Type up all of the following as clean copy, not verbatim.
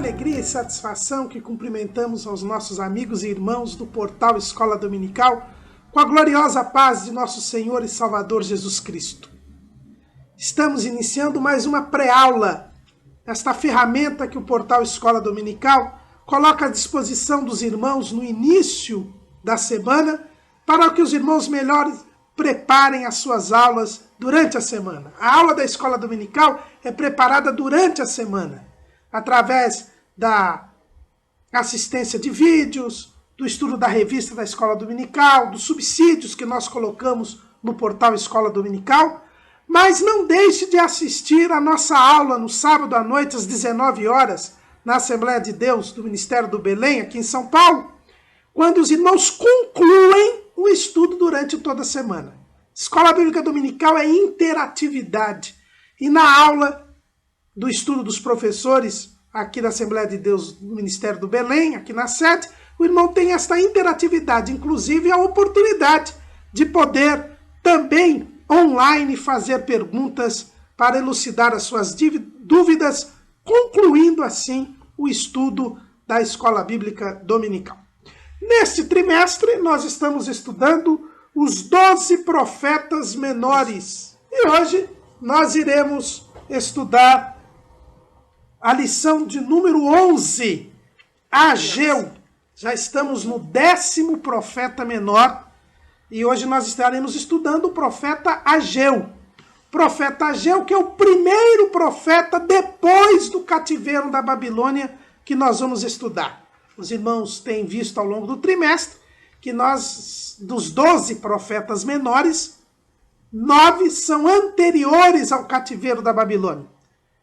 alegria e satisfação que cumprimentamos aos nossos amigos e irmãos do portal Escola Dominical com a gloriosa paz de nosso Senhor e Salvador Jesus Cristo. Estamos iniciando mais uma pré-aula, esta ferramenta que o portal Escola Dominical coloca à disposição dos irmãos no início da semana para que os irmãos melhor preparem as suas aulas durante a semana. A aula da Escola Dominical é preparada durante a semana, através da assistência de vídeos, do estudo da revista da Escola Dominical, dos subsídios que nós colocamos no portal Escola Dominical. Mas não deixe de assistir a nossa aula no sábado à noite, às 19 horas, na Assembleia de Deus do Ministério do Belém, aqui em São Paulo, quando os irmãos concluem o estudo durante toda a semana. Escola Bíblica Dominical é interatividade. E na aula do estudo dos professores aqui da Assembleia de Deus do Ministério do Belém, aqui na sede, o irmão tem esta interatividade, inclusive a oportunidade de poder também online fazer perguntas para elucidar as suas dúvidas, concluindo assim o estudo da Escola Bíblica Dominical. Neste trimestre, nós estamos estudando os 12 profetas menores. E hoje nós iremos estudar a lição de número 11, Ageu. Já estamos no 10º profeta menor e hoje nós estaremos estudando o profeta Ageu. O profeta Ageu, que é o primeiro profeta depois do cativeiro da Babilônia que nós vamos estudar. Os irmãos têm visto ao longo do trimestre que nós, dos 12 profetas menores, 9 são anteriores ao cativeiro da Babilônia.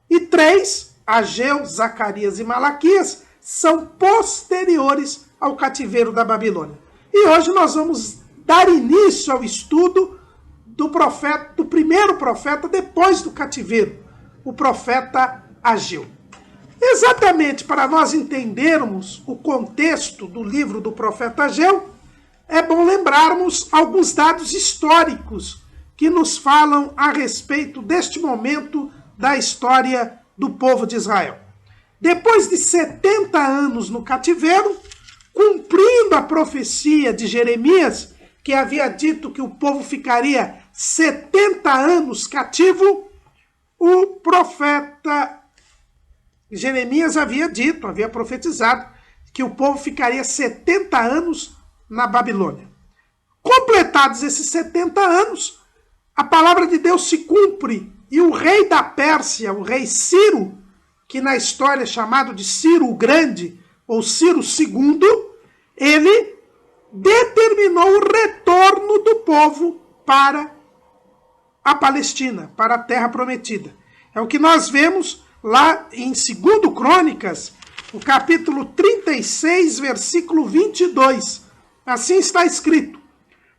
E 3, Ageu, Zacarias e Malaquias, são posteriores ao cativeiro da Babilônia. E hoje nós vamos dar início ao estudo do primeiro profeta depois do cativeiro, o profeta Ageu. Exatamente para nós entendermos o contexto do livro do profeta Ageu, é bom lembrarmos alguns dados históricos que nos falam a respeito deste momento da história do povo de Israel. Depois de 70 anos no cativeiro, cumprindo a profecia de Jeremias, que havia dito que o povo ficaria 70 anos cativo, o profeta Jeremias havia profetizado que o povo ficaria 70 anos na Babilônia. Completados esses 70 anos, a palavra de Deus se cumpre e o rei da Pérsia, o rei Ciro, que na história é chamado de Ciro o Grande, ou Ciro II, ele determinou o retorno do povo para a Palestina, para a Terra Prometida. É o que nós vemos lá em 2 Crônicas, o capítulo 36, versículo 22. Assim está escrito: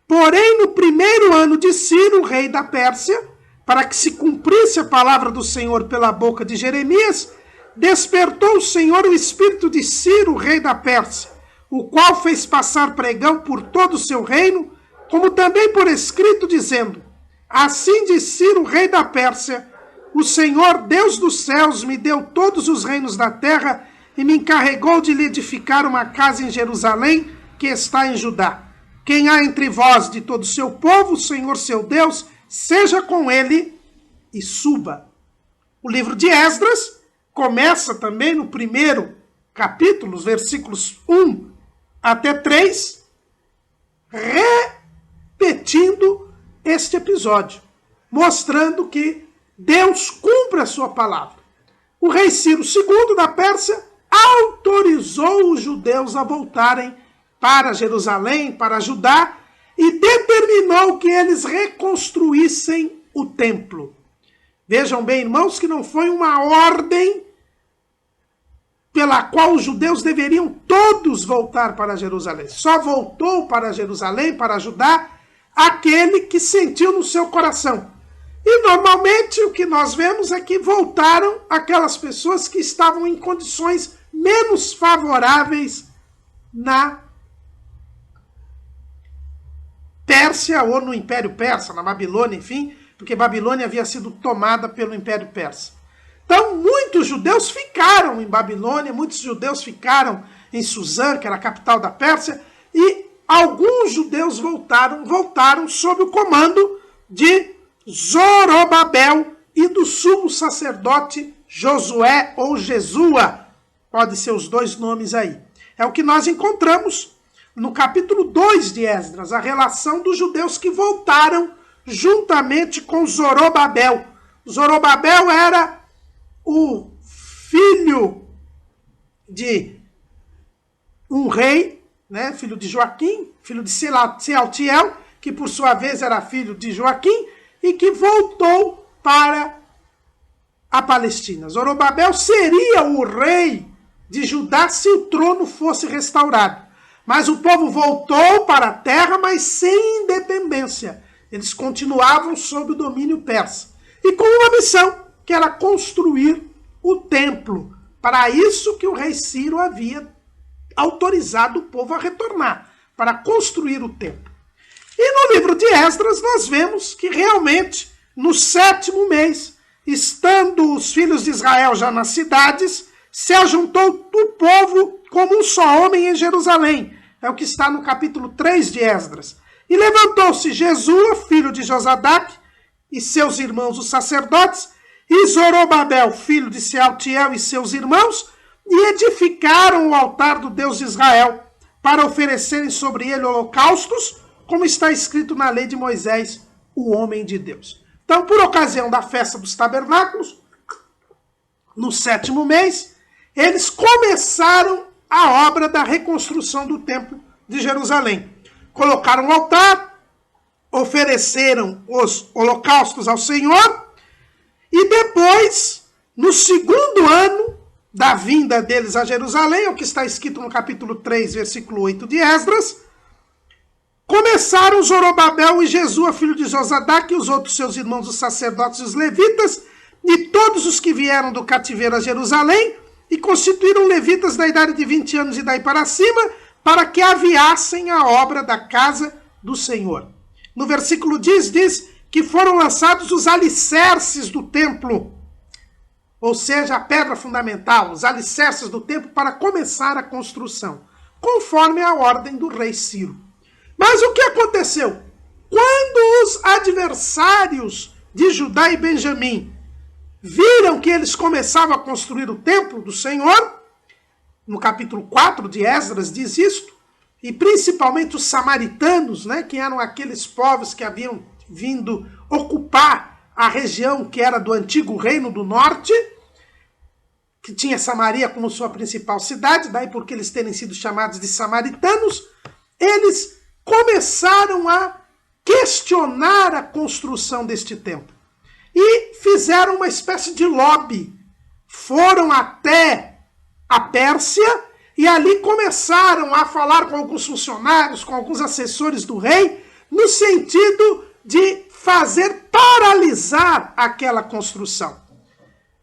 porém, no primeiro ano de Ciro, rei da Pérsia, para que se cumprisse a palavra do Senhor pela boca de Jeremias, despertou o Senhor o espírito de Ciro, rei da Pérsia, o qual fez passar pregão por todo o seu reino, como também por escrito, dizendo: assim diz Ciro, rei da Pérsia: o Senhor, Deus dos céus, me deu todos os reinos da terra e me encarregou de lhe edificar uma casa em Jerusalém, que está em Judá. Quem há entre vós de todo o seu povo, o Senhor seu Deus, seja com ele e suba. O livro de Esdras começa também no primeiro capítulo, os versículos 1 até 3, repetindo este episódio, mostrando que Deus cumpre a sua palavra. O rei Ciro II da Pérsia autorizou os judeus a voltarem para Jerusalém, para Judá, e determinou que eles reconstruíssem o templo. Vejam bem, irmãos, que não foi uma ordem pela qual os judeus deveriam todos voltar para Jerusalém. Só voltou para Jerusalém, para Judá, aquele que sentiu no seu coração. E normalmente o que nós vemos é que voltaram aquelas pessoas que estavam em condições menos favoráveis na Pérsia ou no Império Persa, na Babilônia, enfim, porque Babilônia havia sido tomada pelo Império Persa. Então, muitos judeus ficaram em Babilônia, muitos judeus ficaram em Suzã, que era a capital da Pérsia, e alguns judeus voltaram sob o comando de Zorobabel e do sumo sacerdote Josué ou Jesua. Pode ser os dois nomes aí. É o que nós encontramos no capítulo 2 de Esdras, a relação dos judeus que voltaram juntamente com Zorobabel. Zorobabel era o filho de um rei, né, filho de Joaquim, filho de Sealtiel, que por sua vez era filho de Joaquim, e que voltou para a Palestina. Zorobabel seria o rei de Judá se o trono fosse restaurado. Mas o povo voltou para a terra, mas sem independência. Eles continuavam sob o domínio persa. E com uma missão, que era construir o templo. Para isso que o rei Ciro havia autorizado o povo a retornar, para construir o templo. E no livro de Esdras nós vemos que realmente, no 7º mês, estando os filhos de Israel já nas cidades, se ajuntou o povo como um só homem em Jerusalém. É o que está no capítulo 3 de Esdras. E levantou-se Jesua, filho de Josadaque, e seus irmãos os sacerdotes, e Zorobabel, filho de Sealtiel e seus irmãos, e edificaram o altar do Deus de Israel, para oferecerem sobre ele holocaustos, como está escrito na lei de Moisés, o homem de Deus. Então, por ocasião da festa dos tabernáculos, no 7º mês, eles começaram a obra da reconstrução do templo de Jerusalém. Colocaram o altar, ofereceram os holocaustos ao Senhor, e depois, no 2º ano da vinda deles a Jerusalém, o que está escrito no capítulo 3, versículo 8 de Esdras, começaram Zorobabel e Jesua, filho de Josadaque, e os outros seus irmãos, os sacerdotes e os levitas, e todos os que vieram do cativeiro a Jerusalém, e constituíram levitas da idade de 20 anos e daí para cima, para que aviassem a obra da casa do Senhor. No versículo diz que foram lançados os alicerces do templo, ou seja, a pedra fundamental, os alicerces do templo para começar a construção, conforme a ordem do rei Ciro. Mas o que aconteceu? Quando os adversários de Judá e Benjamim viram que eles começavam a construir o templo do Senhor, no capítulo 4 de Esdras diz isto, e principalmente os samaritanos, né, que eram aqueles povos que haviam vindo ocupar a região que era do antigo reino do norte, que tinha Samaria como sua principal cidade, daí porque eles terem sido chamados de samaritanos, eles começaram a questionar a construção deste templo. E fizeram uma espécie de lobby. Foram até a Pérsia e ali começaram a falar com alguns funcionários, com alguns assessores do rei, no sentido de fazer paralisar aquela construção.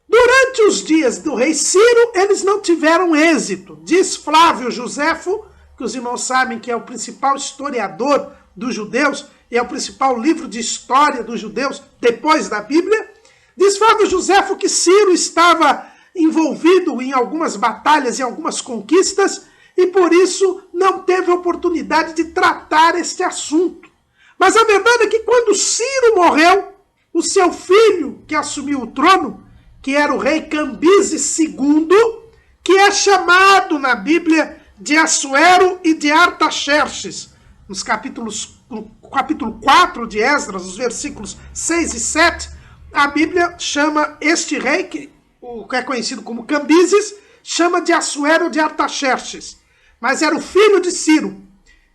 Durante os dias do rei Ciro, eles não tiveram êxito. Diz Flávio Josefo, que os irmãos sabem que é o principal historiador dos judeus, e é o principal livro de história dos judeus depois da Bíblia, diz Flávio Josefo que Ciro estava envolvido em algumas batalhas e algumas conquistas, e por isso não teve oportunidade de tratar este assunto. Mas a verdade é que quando Ciro morreu, o seu filho, que assumiu o trono, que era o rei Cambises II, que é chamado na Bíblia de Assuero e de Artaxerxes, no capítulo 4 de Esdras, os versículos 6 e 7, a Bíblia chama este rei, que é conhecido como Cambises, chama de Assuero de Artaxerxes, mas era o filho de Ciro.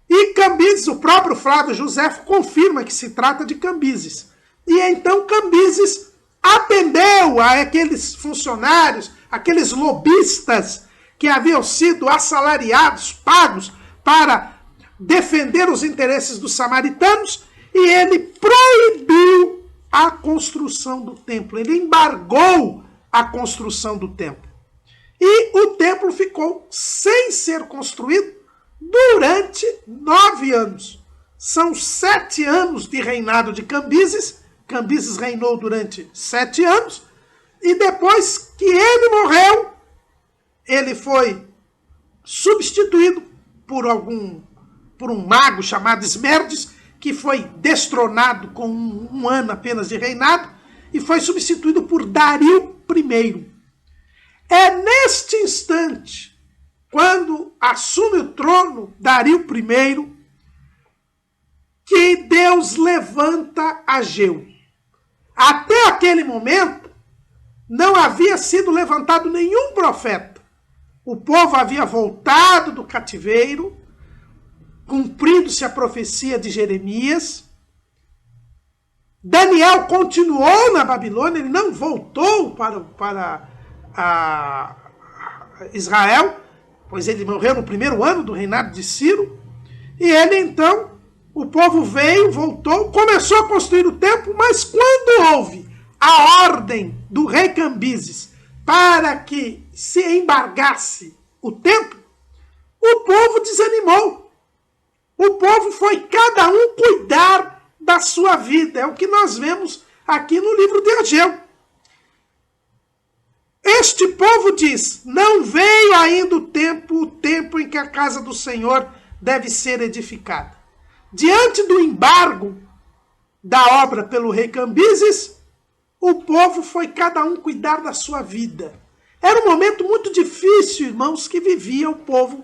E Cambises, o próprio Flávio Josefo, confirma que se trata de Cambises. E então Cambises atendeu a aqueles funcionários, aqueles lobistas que haviam sido assalariados, pagos para defender os interesses dos samaritanos, e ele proibiu a construção do templo. Ele embargou a construção do templo. E o templo ficou sem ser construído durante 9 anos. São 7 anos de reinado de Cambises. Cambises reinou durante 7 anos. E depois que ele morreu, ele foi substituído por um mago chamado Esmerdes, que foi destronado com um ano apenas de reinado, e foi substituído por Dario I. É neste instante, quando assume o trono Dario I, que Deus levanta Ageu. Até aquele momento, não havia sido levantado nenhum profeta. O povo havia voltado do cativeiro, cumprindo-se a profecia de Jeremias. Daniel continuou na Babilônia, ele não voltou para Israel, pois ele morreu no primeiro ano do reinado de Ciro. E ele então, o povo veio, voltou, começou a construir o templo, mas quando houve a ordem do rei Cambises para que se embargasse o templo, o povo desanimou. O povo foi cada um cuidar da sua vida. É o que nós vemos aqui no livro de Ageu. Este povo diz: não veio ainda o tempo em que a casa do Senhor deve ser edificada. Diante do embargo da obra pelo rei Cambises, o povo foi cada um cuidar da sua vida. Era um momento muito difícil, irmãos, que vivia o povo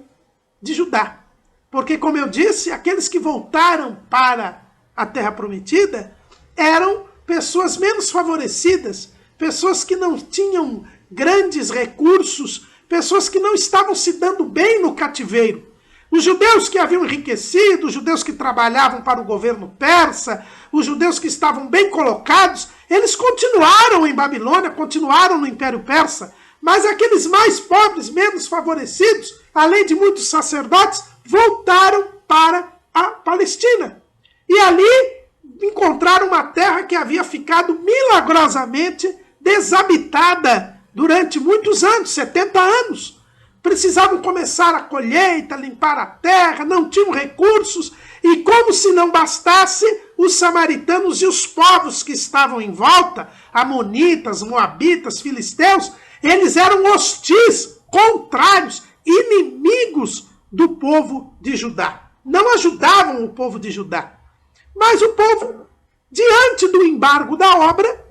de Judá. Porque, como eu disse, aqueles que voltaram para a Terra Prometida eram pessoas menos favorecidas, pessoas que não tinham grandes recursos, pessoas que não estavam se dando bem no cativeiro. Os judeus que haviam enriquecido, os judeus que trabalhavam para o governo persa, os judeus que estavam bem colocados, eles continuaram em Babilônia, continuaram no Império Persa, mas aqueles mais pobres, menos favorecidos, além de muitos sacerdotes, voltaram para a Palestina. E ali encontraram uma terra que havia ficado milagrosamente desabitada durante muitos anos, 70 anos. Precisavam começar a colheita, limpar a terra, não tinham recursos, e como se não bastasse, os samaritanos e os povos que estavam em volta, amonitas, moabitas, filisteus, eles eram hostis, contrários, inimigos do povo de Judá. Não ajudavam o povo de Judá. Mas o povo, diante do embargo da obra,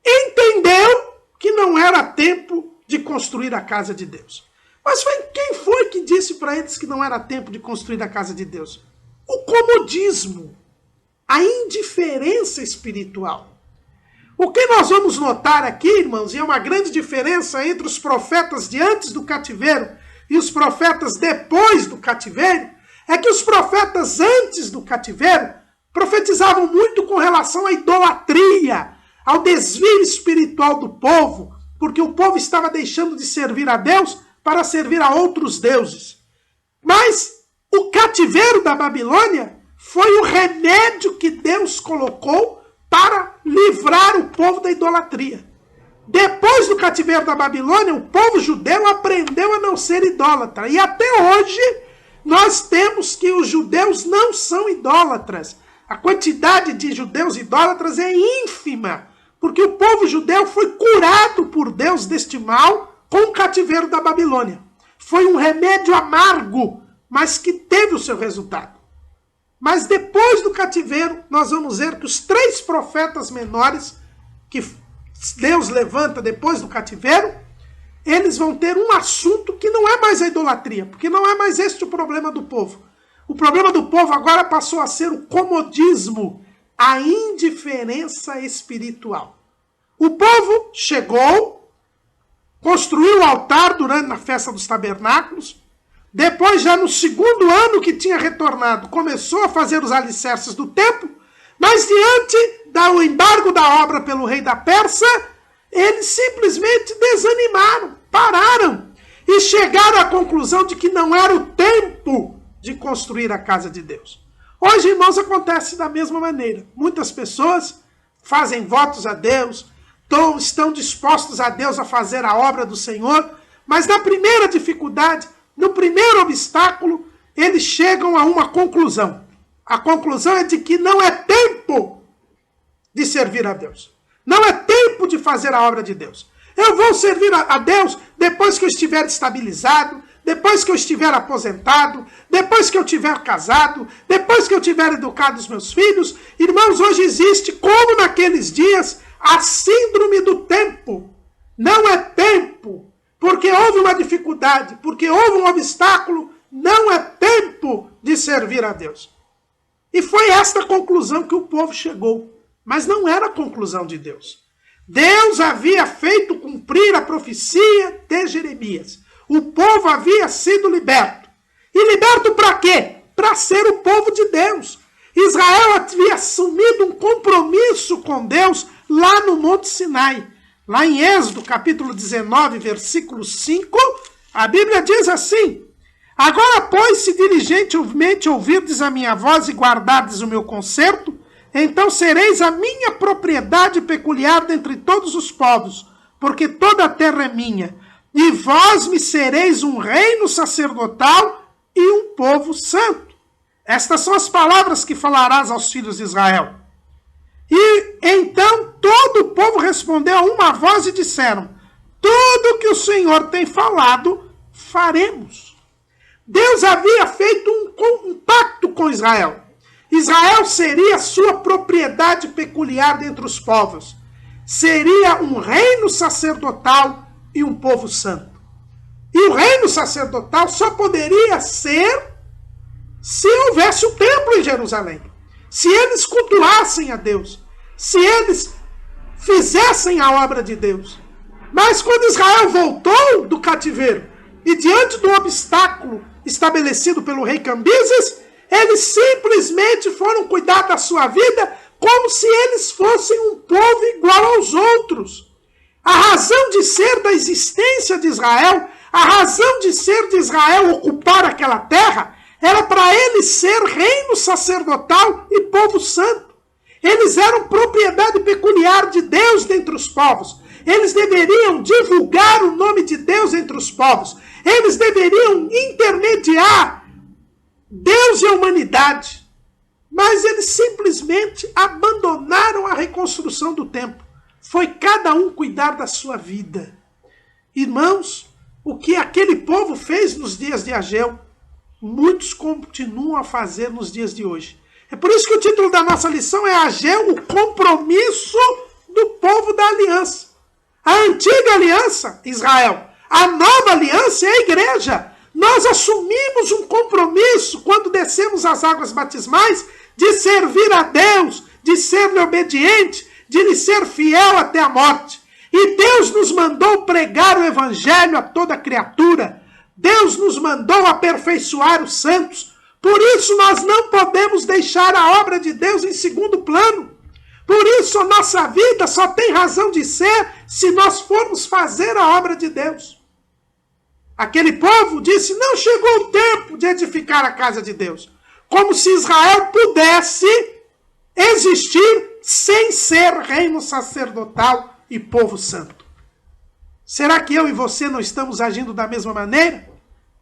entendeu que não era tempo de construir a casa de Deus. Mas quem foi que disse para eles que não era tempo de construir a casa de Deus? O comodismo, a indiferença espiritual. O que nós vamos notar aqui, irmãos, e é uma grande diferença entre os profetas de antes do cativeiro e os profetas depois do cativeiro, é que os profetas antes do cativeiro profetizavam muito com relação à idolatria, ao desvio espiritual do povo, porque o povo estava deixando de servir a Deus para servir a outros deuses. Mas o cativeiro da Babilônia foi o remédio que Deus colocou para livrar o povo da idolatria. Depois do cativeiro da Babilônia, o povo judeu aprendeu a não ser idólatra. E até hoje, nós temos que os judeus não são idólatras. A quantidade de judeus idólatras é ínfima, porque o povo judeu foi curado por Deus deste mal com o cativeiro da Babilônia. Foi um remédio amargo, mas que teve o seu resultado. Mas depois do cativeiro, nós vamos ver que os 3 profetas menores que Deus levanta depois do cativeiro, eles vão ter um assunto que não é mais a idolatria, porque não é mais este o problema do povo. O problema do povo agora passou a ser o comodismo, a indiferença espiritual. O povo chegou, construiu o altar durante a festa dos tabernáculos, depois, já no segundo ano que tinha retornado, começou a fazer os alicerces do templo, mas diante do embargo da obra pelo rei da Pérsia, eles simplesmente desanimaram, pararam e chegaram à conclusão de que não era o tempo de construir a casa de Deus. Hoje, irmãos, acontece da mesma maneira. Muitas pessoas fazem votos a Deus, estão dispostos a Deus a fazer a obra do Senhor, mas na primeira dificuldade, no primeiro obstáculo, eles chegam a uma conclusão. A conclusão é de que não é tempo de servir a Deus. Não é tempo tempo de fazer a obra de Deus. Eu vou servir a Deus depois que eu estiver estabilizado, depois que eu estiver aposentado, depois que eu tiver casado, depois que eu tiver educado os meus filhos. Irmãos, hoje existe, como naqueles dias, a síndrome do tempo. Não é tempo, porque houve uma dificuldade, porque houve um obstáculo, não é tempo de servir a Deus. E foi esta conclusão que o povo chegou. Mas não era a conclusão de Deus. Deus havia feito cumprir a profecia de Jeremias. O povo havia sido liberto. E liberto para quê? Para ser o povo de Deus. Israel havia assumido um compromisso com Deus lá no Monte Sinai. Lá em Êxodo, capítulo 19, versículo 5, a Bíblia diz assim: agora, pois, se diligentemente ouvirdes a minha voz e guardardes o meu concerto, então sereis a minha propriedade peculiar dentre todos os povos, porque toda a terra é minha, e vós me sereis um reino sacerdotal e um povo santo. Estas são as palavras que falarás aos filhos de Israel. E então todo o povo respondeu a uma voz e disseram: tudo que o Senhor tem falado, faremos. Deus havia feito um pacto com Israel. Israel seria sua propriedade peculiar dentre os povos. Seria um reino sacerdotal e um povo santo. E o reino sacerdotal só poderia ser se houvesse o templo em Jerusalém. Se eles cultuassem a Deus. Se eles fizessem a obra de Deus. Mas quando Israel voltou do cativeiro e diante do obstáculo estabelecido pelo rei Cambises, eles simplesmente foram cuidar da sua vida como se eles fossem um povo igual aos outros. A razão de ser da existência de Israel, a razão de ser de Israel ocupar aquela terra, era para eles ser reino sacerdotal e povo santo. Eles eram propriedade peculiar de Deus dentre os povos. Eles deveriam divulgar o nome de Deus entre os povos. Eles deveriam intermediar Deus e a humanidade. Mas eles simplesmente abandonaram a reconstrução do templo. Foi cada um cuidar da sua vida. Irmãos, o que aquele povo fez nos dias de Ageu, muitos continuam a fazer nos dias de hoje. É por isso que o título da nossa lição é Ageu, o compromisso do povo da aliança. A antiga aliança, Israel. A nova aliança é a igreja. Nós assumimos um compromisso quando descemos as águas batismais de servir a Deus, de ser-lhe obediente, de lhe ser fiel até a morte. E Deus nos mandou pregar o evangelho a toda criatura. Deus nos mandou aperfeiçoar os santos. Por isso nós não podemos deixar a obra de Deus em segundo plano. Por isso a nossa vida só tem razão de ser se nós formos fazer a obra de Deus. Aquele povo disse: não chegou o tempo de edificar a casa de Deus. Como se Israel pudesse existir sem ser reino sacerdotal e povo santo. Será que eu e você não estamos agindo da mesma maneira?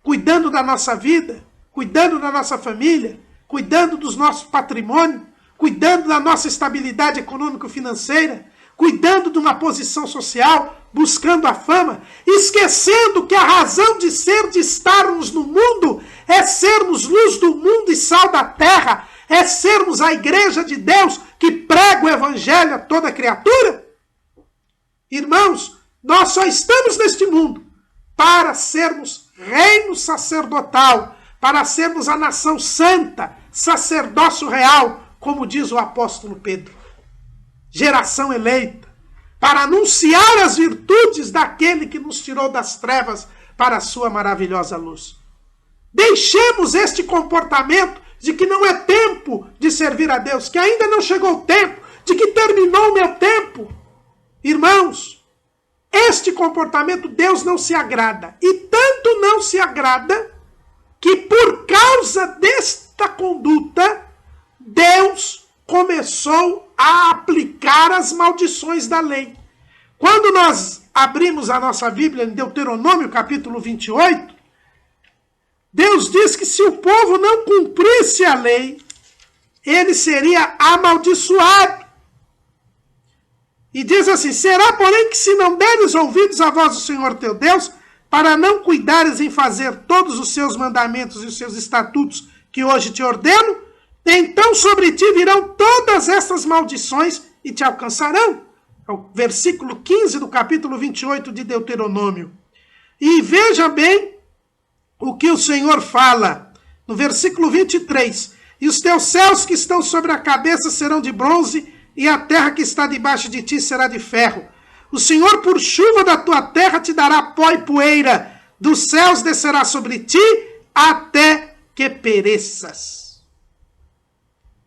Cuidando da nossa vida, cuidando da nossa família, cuidando do nosso patrimônio, cuidando da nossa estabilidade econômico-financeira, cuidando de uma posição social, buscando a fama, esquecendo que a razão de ser, de estarmos no mundo, é sermos luz do mundo e sal da terra, é sermos a igreja de Deus que prega o evangelho a toda criatura? Irmãos, nós só estamos neste mundo para sermos reino sacerdotal, para sermos a nação santa, sacerdócio real, como diz o apóstolo Pedro. Geração eleita, para anunciar as virtudes daquele que nos tirou das trevas para a sua maravilhosa luz. Deixemos este comportamento de que não é tempo de servir a Deus, que ainda não chegou o tempo, de que terminou o meu tempo. Irmãos, este comportamento Deus não se agrada. E tanto não se agrada que por causa desta conduta, Deus começou a aplicar as maldições da lei. Quando nós abrimos a nossa Bíblia em Deuteronômio capítulo 28, Deus diz que se o povo não cumprisse a lei, ele seria amaldiçoado. E diz assim: será, porém, que se não deres ouvidos à voz do Senhor teu Deus, para não cuidares em fazer todos os seus mandamentos e os seus estatutos que hoje te ordeno, então sobre ti virão todas estas maldições e te alcançarão. É o versículo 15 do capítulo 28 de Deuteronômio. E veja bem o que o Senhor fala no versículo 23. E os teus céus que estão sobre a cabeça serão de bronze, e a terra que está debaixo de ti será de ferro. O Senhor por chuva da tua terra te dará pó e poeira, dos céus descerá sobre ti, até que pereças.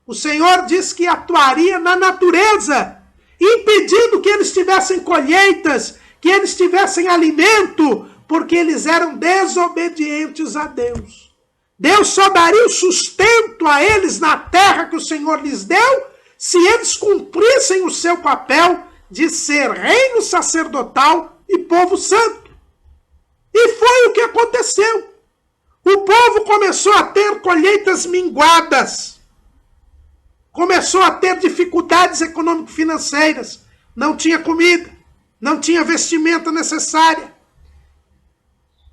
O Senhor diz que atuaria na natureza, impedindo que eles tivessem colheitas, que eles tivessem alimento, porque eles eram desobedientes a Deus. Deus só daria o sustento a eles na terra que o Senhor lhes deu, se eles cumprissem o seu papel de ser reino sacerdotal e povo santo. E foi o que aconteceu. O povo começou a ter colheitas minguadas, começou a ter dificuldades econômico-financeiras, não tinha comida, não tinha vestimenta necessária.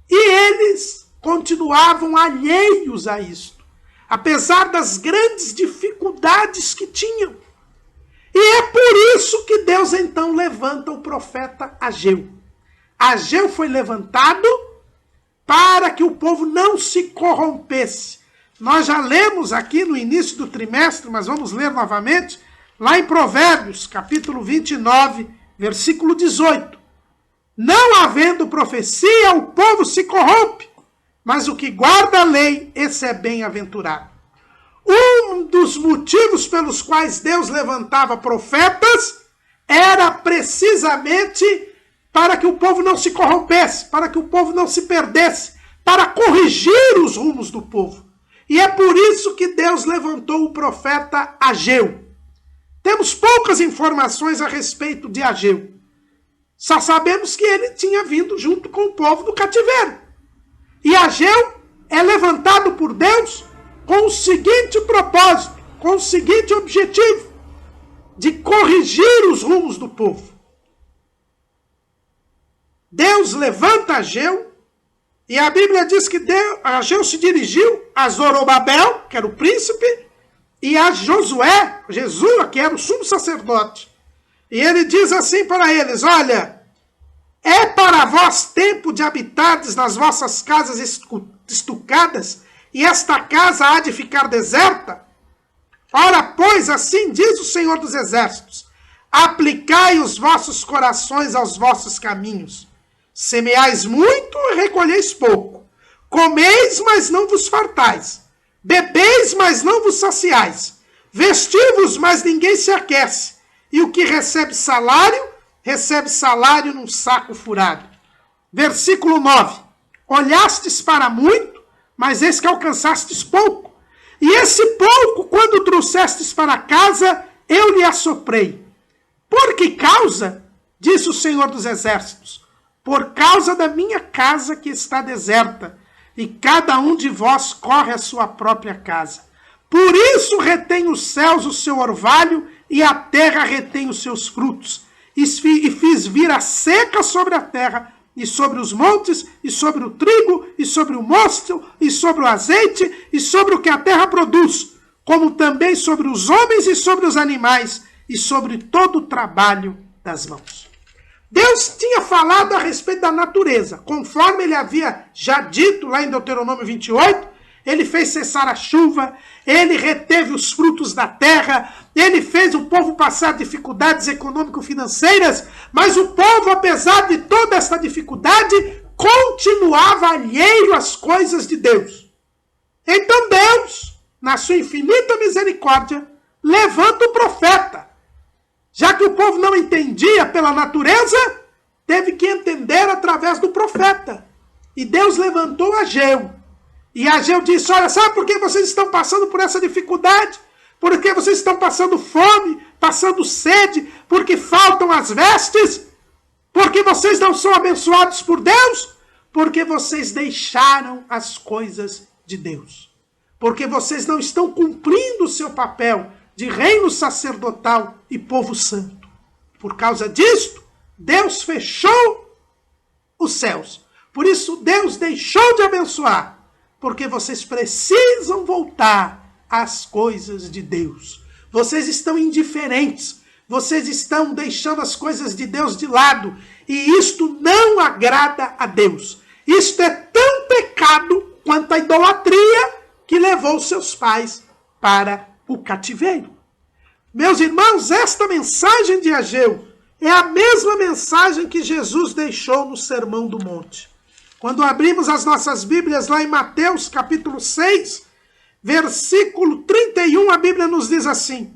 E eles continuavam alheios a isto, apesar das grandes dificuldades que tinham. E é por isso que Deus então levanta o profeta Ageu. Ageu foi levantado para que o povo não se corrompesse. Nós já lemos aqui no início do trimestre, mas vamos ler novamente, lá em Provérbios, capítulo 29, versículo 18. Não havendo profecia, o povo se corrompe, mas o que guarda a lei, esse é bem-aventurado. Um dos motivos pelos quais Deus levantava profetas era precisamente para que o povo não se corrompesse, para que o povo não se perdesse, para corrigir os rumos do povo. E é por isso que Deus levantou o profeta Ageu. Temos poucas informações a respeito de Ageu. Só sabemos que ele tinha vindo junto com o povo do cativeiro. E Ageu é levantado por Deus com o seguinte propósito, com o seguinte objetivo, de corrigir os rumos do povo. Deus levanta Ageu, e a Bíblia diz que Ageu se dirigiu a Zorobabel, que era o príncipe, e a Josué, Jesua, que era o sumo sacerdote. E ele diz assim para eles: olha, é para vós tempo de habitardes nas vossas casas estucadas, e esta casa há de ficar deserta? Ora, pois, assim diz o Senhor dos Exércitos: aplicai os vossos corações aos vossos caminhos. Semeais muito e recolheis pouco. Comeis, mas não vos fartais. Bebeis, mas não vos saciais. Vestivos, mas ninguém se aquece. E o que recebe salário num saco furado. Versículo 9. Olhastes para muito, mas eis que alcançastes pouco. E esse pouco, quando trouxestes para casa, eu lhe assoprei. Por que causa? Disse o Senhor dos Exércitos. Por causa da minha casa que está deserta, e cada um de vós corre à sua própria casa. Por isso retém os céus o seu orvalho, e a terra retém os seus frutos. E fiz vir a seca sobre a terra, e sobre os montes, e sobre o trigo, e sobre o mosto, e sobre o azeite, e sobre o que a terra produz, como também sobre os homens e sobre os animais, e sobre todo o trabalho das mãos. Deus tinha falado a respeito da natureza, conforme ele havia já dito lá em Deuteronômio 28, ele fez cessar a chuva, ele reteve os frutos da terra, ele fez o povo passar dificuldades econômico-financeiras, mas o povo, apesar de toda essa dificuldade, continuava alheio às coisas de Deus. Então Deus, na sua infinita misericórdia, levanta o profeta. Já que o povo não entendia pela natureza, teve que entender através do profeta. E Deus levantou Ageu. E Ageu disse: olha, sabe por que vocês estão passando por essa dificuldade? Por que vocês estão passando fome, passando sede? Porque faltam as vestes? Porque vocês não são abençoados por Deus? Porque vocês deixaram as coisas de Deus. Porque vocês não estão cumprindo o seu papel de reino sacerdotal e povo santo. Por causa disto, Deus fechou os céus. Por isso, Deus deixou de abençoar. Porque vocês precisam voltar às coisas de Deus. Vocês estão indiferentes. Vocês estão deixando as coisas de Deus de lado. E isto não agrada a Deus. Isto é tão pecado quanto a idolatria que levou seus pais para o cativeiro. Meus irmãos, esta mensagem de Ageu é a mesma mensagem que Jesus deixou no Sermão do Monte. Quando abrimos as nossas Bíblias lá em Mateus capítulo 6, versículo 31, a Bíblia nos diz assim: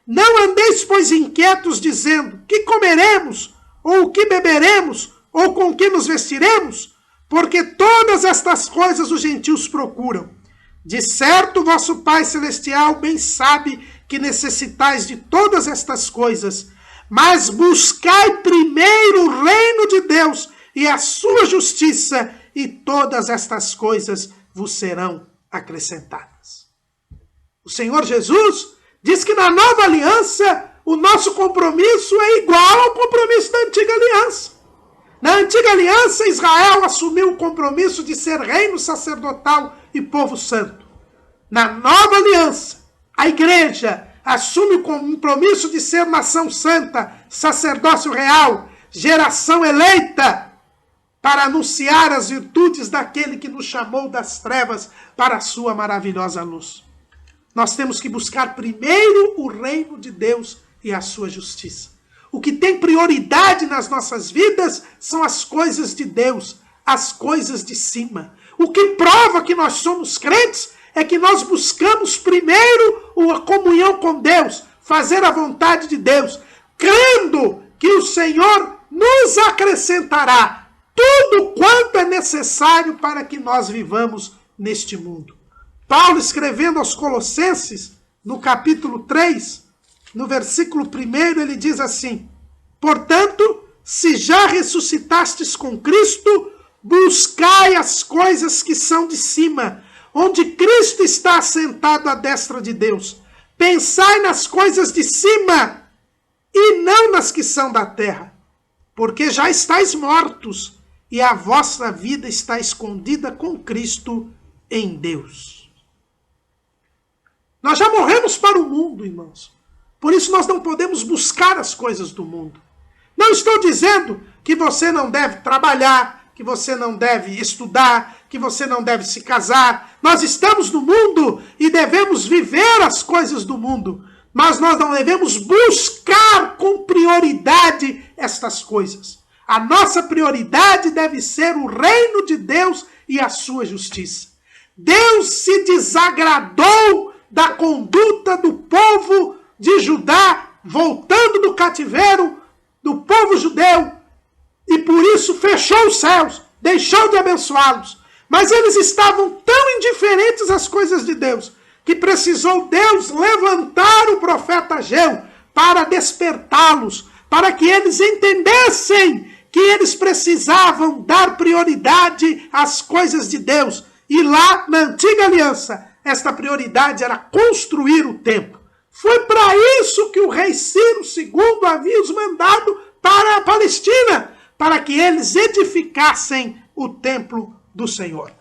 não andeis, pois, inquietos, dizendo, que comeremos, ou o que beberemos, ou com que nos vestiremos? Porque todas estas coisas os gentios procuram. De certo, vosso Pai Celestial bem sabe que necessitais de todas estas coisas. Mas buscai primeiro o reino de Deus e a sua justiça, e todas estas coisas vos serão acrescentadas. O Senhor Jesus diz que na nova aliança o nosso compromisso é igual ao compromisso da antiga aliança. Na antiga aliança, Israel assumiu o compromisso de ser reino sacerdotal e povo santo. Na nova aliança, a igreja assume o compromisso de ser nação santa, sacerdócio real, geração eleita, para anunciar as virtudes daquele que nos chamou das trevas para a sua maravilhosa luz. Nós temos que buscar primeiro o reino de Deus e a sua justiça. O que tem prioridade nas nossas vidas são as coisas de Deus, as coisas de cima. O que prova que nós somos crentes é que nós buscamos primeiro a comunhão com Deus, fazer a vontade de Deus, crendo que o Senhor nos acrescentará tudo quanto é necessário para que nós vivamos neste mundo. Paulo, escrevendo aos Colossenses, no capítulo 3, no versículo 1, ele diz assim: portanto, se já ressuscitastes com Cristo, buscai as coisas que são de cima, onde Cristo está assentado à destra de Deus. Pensai nas coisas de cima e não nas que são da terra, porque já estáis mortos e a vossa vida está escondida com Cristo em Deus. Nós já morremos para o mundo, irmãos. Por isso nós não podemos buscar as coisas do mundo. Não estou dizendo que você não deve trabalhar, que você não deve estudar, que você não deve se casar. Nós estamos no mundo e devemos viver as coisas do mundo. Mas nós não devemos buscar com prioridade estas coisas. A nossa prioridade deve ser o reino de Deus e a sua justiça. Deus se desagradou da conduta do povo de Judá, voltando do cativeiro do povo judeu, e por isso fechou os céus, deixou de abençoá-los. Mas eles estavam tão indiferentes às coisas de Deus, que precisou Deus levantar o profeta Ageu para despertá-los, para que eles entendessem que eles precisavam dar prioridade às coisas de Deus. E lá, na antiga aliança, esta prioridade era construir o templo. Foi para isso que o rei Ciro II havia os mandado para a Palestina, para que eles edificassem o templo do Senhor.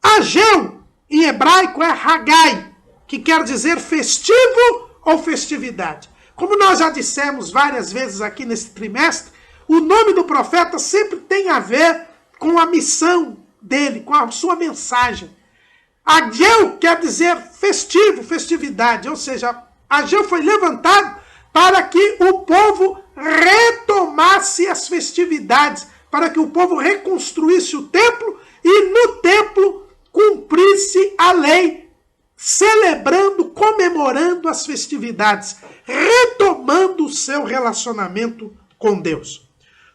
Ageu, em hebraico, é Hagai, que quer dizer festivo ou festividade. Como nós já dissemos várias vezes aqui nesse trimestre, o nome do profeta sempre tem a ver com a missão dele, com a sua mensagem. Ageu quer dizer festivo, festividade, ou seja, Ageu foi levantado para que o povo retomasse as festividades, para que o povo reconstruísse o templo e no templo cumprisse a lei, celebrando, comemorando as festividades, retomando o seu relacionamento com Deus.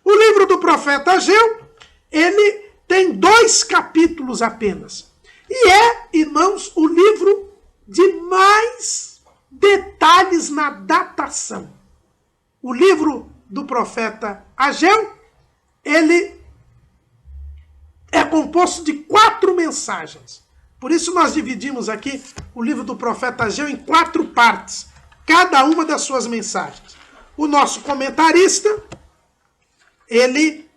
O livro do profeta Ageu, ele tem 2 capítulos apenas. E é, irmãos, o livro de mais detalhes na datação. O livro do profeta Ageu, ele é composto de 4 mensagens. Por isso nós dividimos aqui o livro do profeta Ageu em 4 partes, cada uma das suas mensagens. O nosso comentarista, ele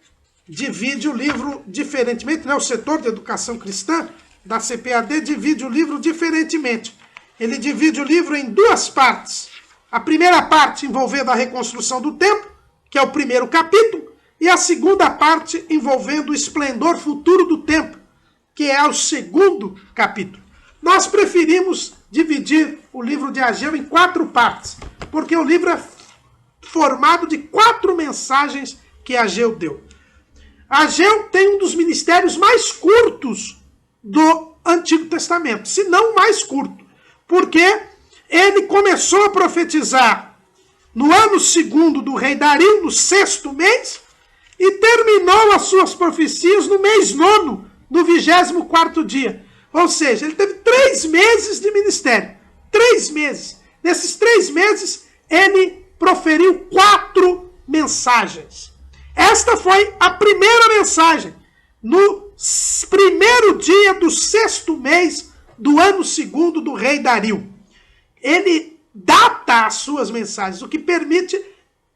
divide o livro diferentemente, né? O setor de educação cristã da CPAD divide o livro diferentemente. Ele divide o livro em duas partes. A primeira parte envolvendo a reconstrução do templo, que é o primeiro capítulo, e a segunda parte envolvendo o esplendor futuro do templo, que é o segundo capítulo. Nós preferimos dividir o livro de Ageu em 4 partes, porque o livro é formado de 4 mensagens que Ageu deu. Ageu tem um dos ministérios mais curtos do Antigo Testamento, se não o mais curto, porque ele começou a profetizar no ano 2º do rei Dario, no 6º mês, e terminou as suas profecias no mês 9º, no 24º dia. Ou seja, ele teve 3 meses de ministério. 3 meses. Nesses 3 meses, ele proferiu 4 mensagens. Esta foi a primeira mensagem, no primeiro dia do 6º mês do ano 2º do rei Dario. Ele data as suas mensagens, o que permite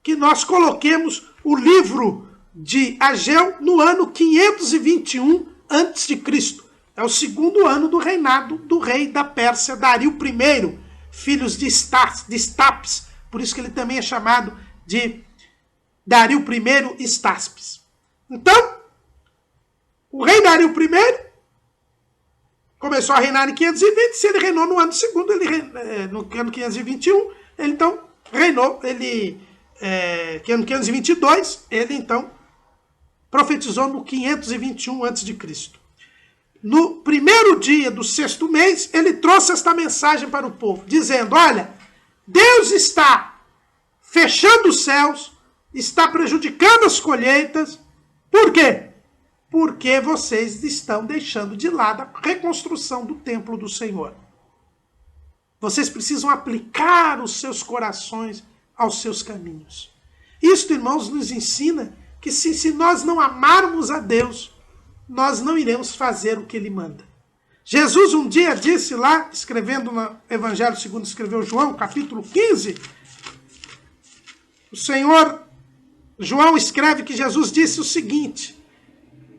que nós coloquemos o livro de Ageu no ano 521 a.C. É o 2º ano do reinado do rei da Pérsia, Dario I, filhos de Estápis, por isso que ele também é chamado de Dario I Estáspis. Então, o rei Dario I começou a reinar em 520, se ele reinou no ano 2º, no ano 521, ele então reinou, que ano 522, ele então profetizou no 521 a.C. No primeiro dia do 6º mês, ele trouxe esta mensagem para o povo, dizendo, olha, Deus está fechando os céus, está prejudicando as colheitas. Por quê? Porque vocês estão deixando de lado a reconstrução do templo do Senhor. Vocês precisam aplicar os seus corações aos seus caminhos. Isto, irmãos, nos ensina que se nós não amarmos a Deus, nós não iremos fazer o que Ele manda. Jesus um dia disse lá, escrevendo no Evangelho segundo escreveu João, capítulo 15, o Senhor, João escreve que Jesus disse o seguinte,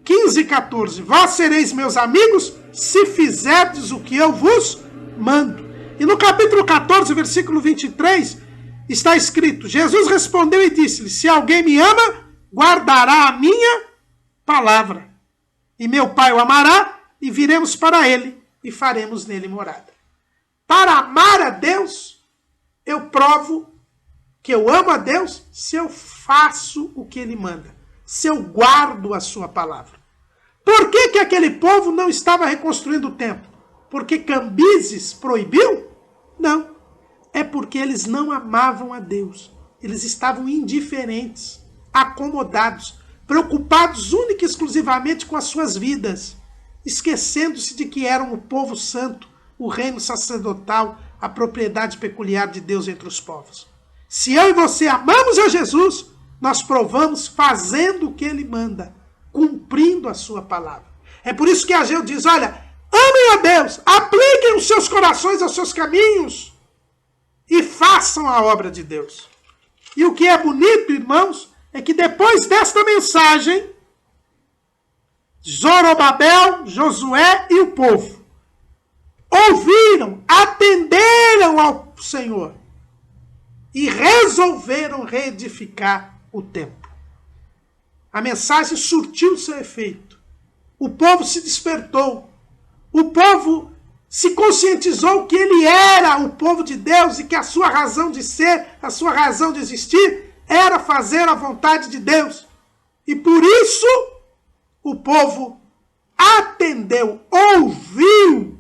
15:14, vós sereis meus amigos se fizerdes o que eu vos mando. E no capítulo 14, versículo 23, está escrito, Jesus respondeu e disse-lhe, se alguém me ama, guardará a minha palavra. E meu Pai o amará, e viremos para ele, e faremos nele morada. Para amar a Deus, eu provo que eu amo a Deus se eu faço o que Ele manda, se eu guardo a sua palavra. Por que que aquele povo não estava reconstruindo o templo? Porque Cambises proibiu? Não. É porque eles não amavam a Deus. Eles estavam indiferentes, acomodados, preocupados única e exclusivamente com as suas vidas, esquecendo-se de que eram o povo santo, o reino sacerdotal, a propriedade peculiar de Deus entre os povos. Se eu e você amamos a Jesus, nós provamos fazendo o que Ele manda, cumprindo a sua palavra. É por isso que Ageu diz, olha, amem a Deus, apliquem os seus corações aos seus caminhos e façam a obra de Deus. E o que é bonito, irmãos, é que depois desta mensagem, Zorobabel, Josué e o povo ouviram, atenderam ao Senhor e resolveram reedificar o templo. A mensagem surtiu seu efeito. O povo se despertou. O povo se conscientizou que ele era o povo de Deus e que a sua razão de ser, a sua razão de existir, era fazer a vontade de Deus. E por isso, o povo atendeu, ouviu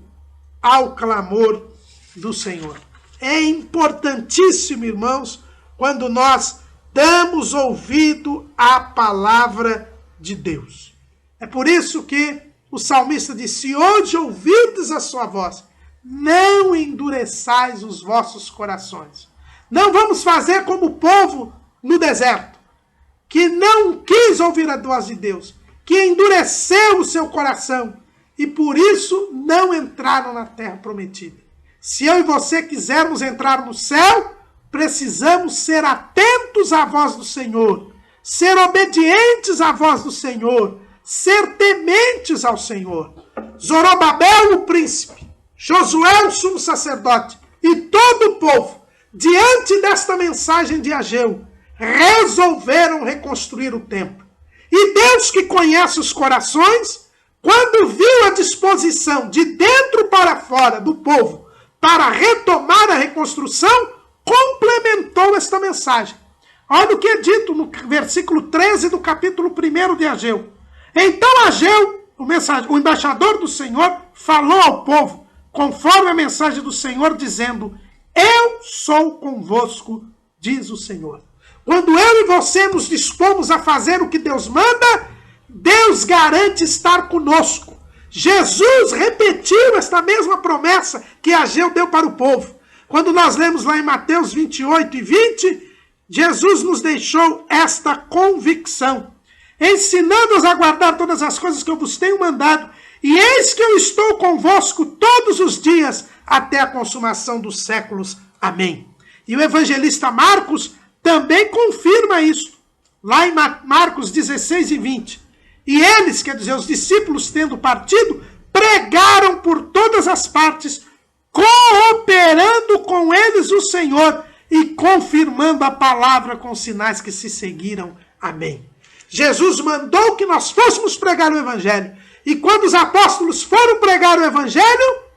ao clamor do Senhor. É importantíssimo, irmãos, quando nós damos ouvido à palavra de Deus. É por isso que o salmista disse, hoje ouvides a sua voz, não endureçais os vossos corações. Não vamos fazer como o povo no deserto, que não quis ouvir a voz de Deus, que endureceu o seu coração e por isso não entraram na terra prometida. Se eu e você quisermos entrar no céu, precisamos ser atentos à voz do Senhor, ser obedientes à voz do Senhor, ser tementes ao Senhor. Zorobabel, o príncipe, Josué, o sumo sacerdote, e todo o povo, diante desta mensagem de Ageu, resolveram reconstruir o templo. E Deus, que conhece os corações, quando viu a disposição de dentro para fora do povo para retomar a reconstrução, complementou esta mensagem. Olha o que é dito no versículo 13 do capítulo 1 de Ageu. Então Ageu, o embaixador do Senhor, falou ao povo, conforme a mensagem do Senhor, dizendo: eu sou convosco, diz o Senhor. Quando eu e você nos dispomos a fazer o que Deus manda, Deus garante estar conosco. Jesus repetiu esta mesma promessa que Ageu deu para o povo. Quando nós lemos lá em Mateus 28 e 20, Jesus nos deixou esta convicção: ensinando-os a guardar todas as coisas que eu vos tenho mandado, e eis que eu estou convosco todos os dias, até a consumação dos séculos. Amém. E o evangelista Marcos também confirma isso, lá em Marcos 16 e 20. E eles, quer dizer, os discípulos, tendo partido, pregaram por todas as partes, cooperando com eles o Senhor e confirmando a palavra com sinais que se seguiram. Amém. Jesus mandou que nós fôssemos pregar o evangelho. E quando os apóstolos foram pregar o evangelho,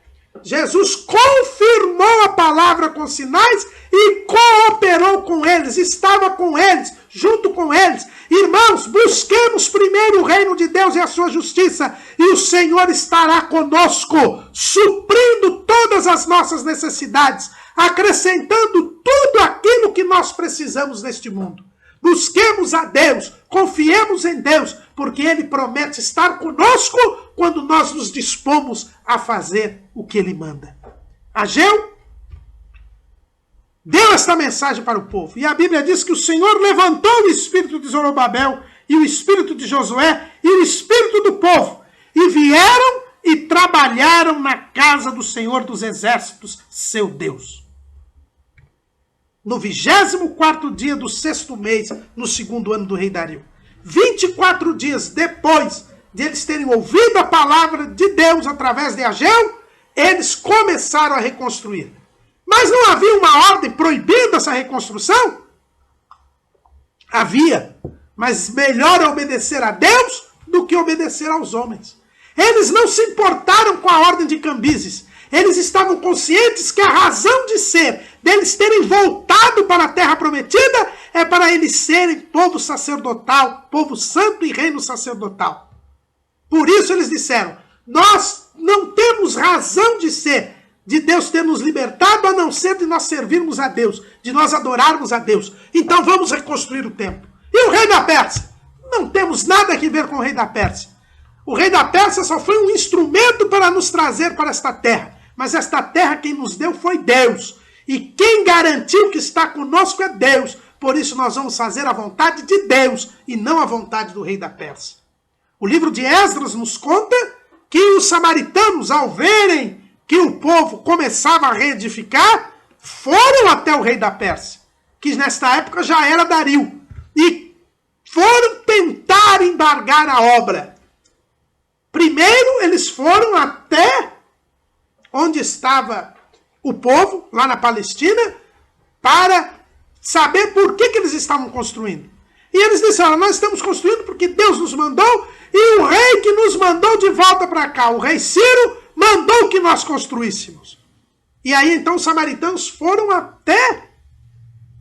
Jesus confirmou a palavra com sinais e cooperou com eles, estava com eles, junto com eles. Irmãos, busquemos primeiro o reino de Deus e a sua justiça, e o Senhor estará conosco, suprindo todas as nossas necessidades, acrescentando tudo aquilo que nós precisamos neste mundo. Busquemos a Deus, confiemos em Deus, porque Ele promete estar conosco quando nós nos dispomos a fazer o que Ele manda. Ageu deu esta mensagem para o povo. E a Bíblia diz que o Senhor levantou o espírito de Zorobabel e o espírito de Josué e o espírito do povo. E vieram e trabalharam na casa do Senhor dos Exércitos, seu Deus. No 24º dia do 6º mês, no 2º ano do rei Dario. 24 dias depois de eles terem ouvido a palavra de Deus através de Ageu, eles começaram a reconstruir. Mas não havia uma ordem proibindo essa reconstrução? Havia, mas melhor é obedecer a Deus do que obedecer aos homens. Eles não se importaram com a ordem de Cambises. Eles estavam conscientes que a razão de ser deles terem voltado para a terra prometida é para eles serem povo sacerdotal, povo santo e reino sacerdotal. Por isso eles disseram: nós não temos razão de ser, de Deus ter nos libertado, a não ser de nós servirmos a Deus, de nós adorarmos a Deus. Então vamos reconstruir o templo. E o rei da Pérsia? Não temos nada a ver com o rei da Pérsia. O rei da Pérsia só foi um instrumento para nos trazer para esta terra. Mas esta terra quem nos deu foi Deus. E quem garantiu que está conosco é Deus. Por isso nós vamos fazer a vontade de Deus e não a vontade do rei da Pérsia. O livro de Esdras nos conta que os samaritanos, ao verem que o povo começava a reedificar, foram até o rei da Pérsia, que nesta época já era Dario, e foram tentar embargar a obra. Primeiro eles foram até onde estava o povo, lá na Palestina, para saber por que eles estavam construindo. E eles disseram: nós estamos construindo porque Deus nos mandou, e o rei que nos mandou de volta para cá, o rei Ciro, mandou que nós construíssemos. E aí então os samaritanos foram até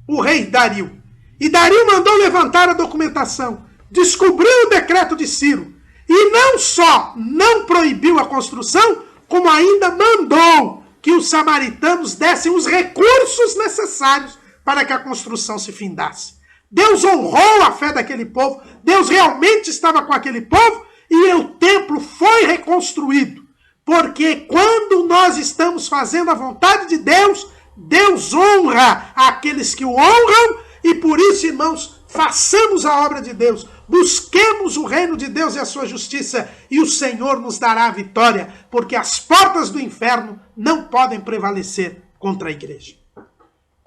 o rei Dario. E Dario mandou levantar a documentação, descobriu o decreto de Ciro, e não só não proibiu a construção, como ainda mandou que os samaritanos dessem os recursos necessários para que a construção se findasse. Deus honrou a fé daquele povo, Deus realmente estava com aquele povo, e o templo foi reconstruído. Porque quando nós estamos fazendo a vontade de Deus, Deus honra aqueles que o honram, e por isso, irmãos, façamos a obra de Deus, busquemos o reino de Deus e a sua justiça, e o Senhor nos dará a vitória, porque as portas do inferno não podem prevalecer contra a igreja.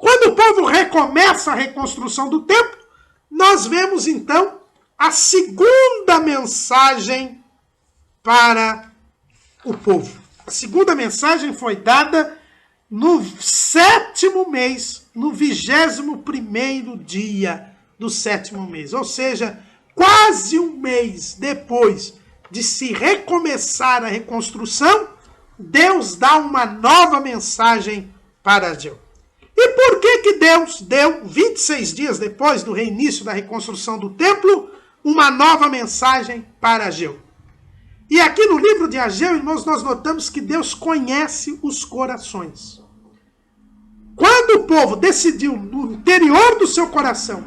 Quando o povo recomeça a reconstrução do templo, nós vemos então a segunda mensagem para o povo. A segunda mensagem foi dada no 7º mês, no 21º dia do 7º mês. Ou seja, quase um mês depois de se recomeçar a reconstrução, Deus dá uma nova mensagem para Ageu. E por que Deus deu, 26 dias depois do reinício da reconstrução do templo, uma nova mensagem para Ageu? E aqui no livro de Ageu, irmãos, nós notamos que Deus conhece os corações. Quando o povo decidiu, no interior do seu coração,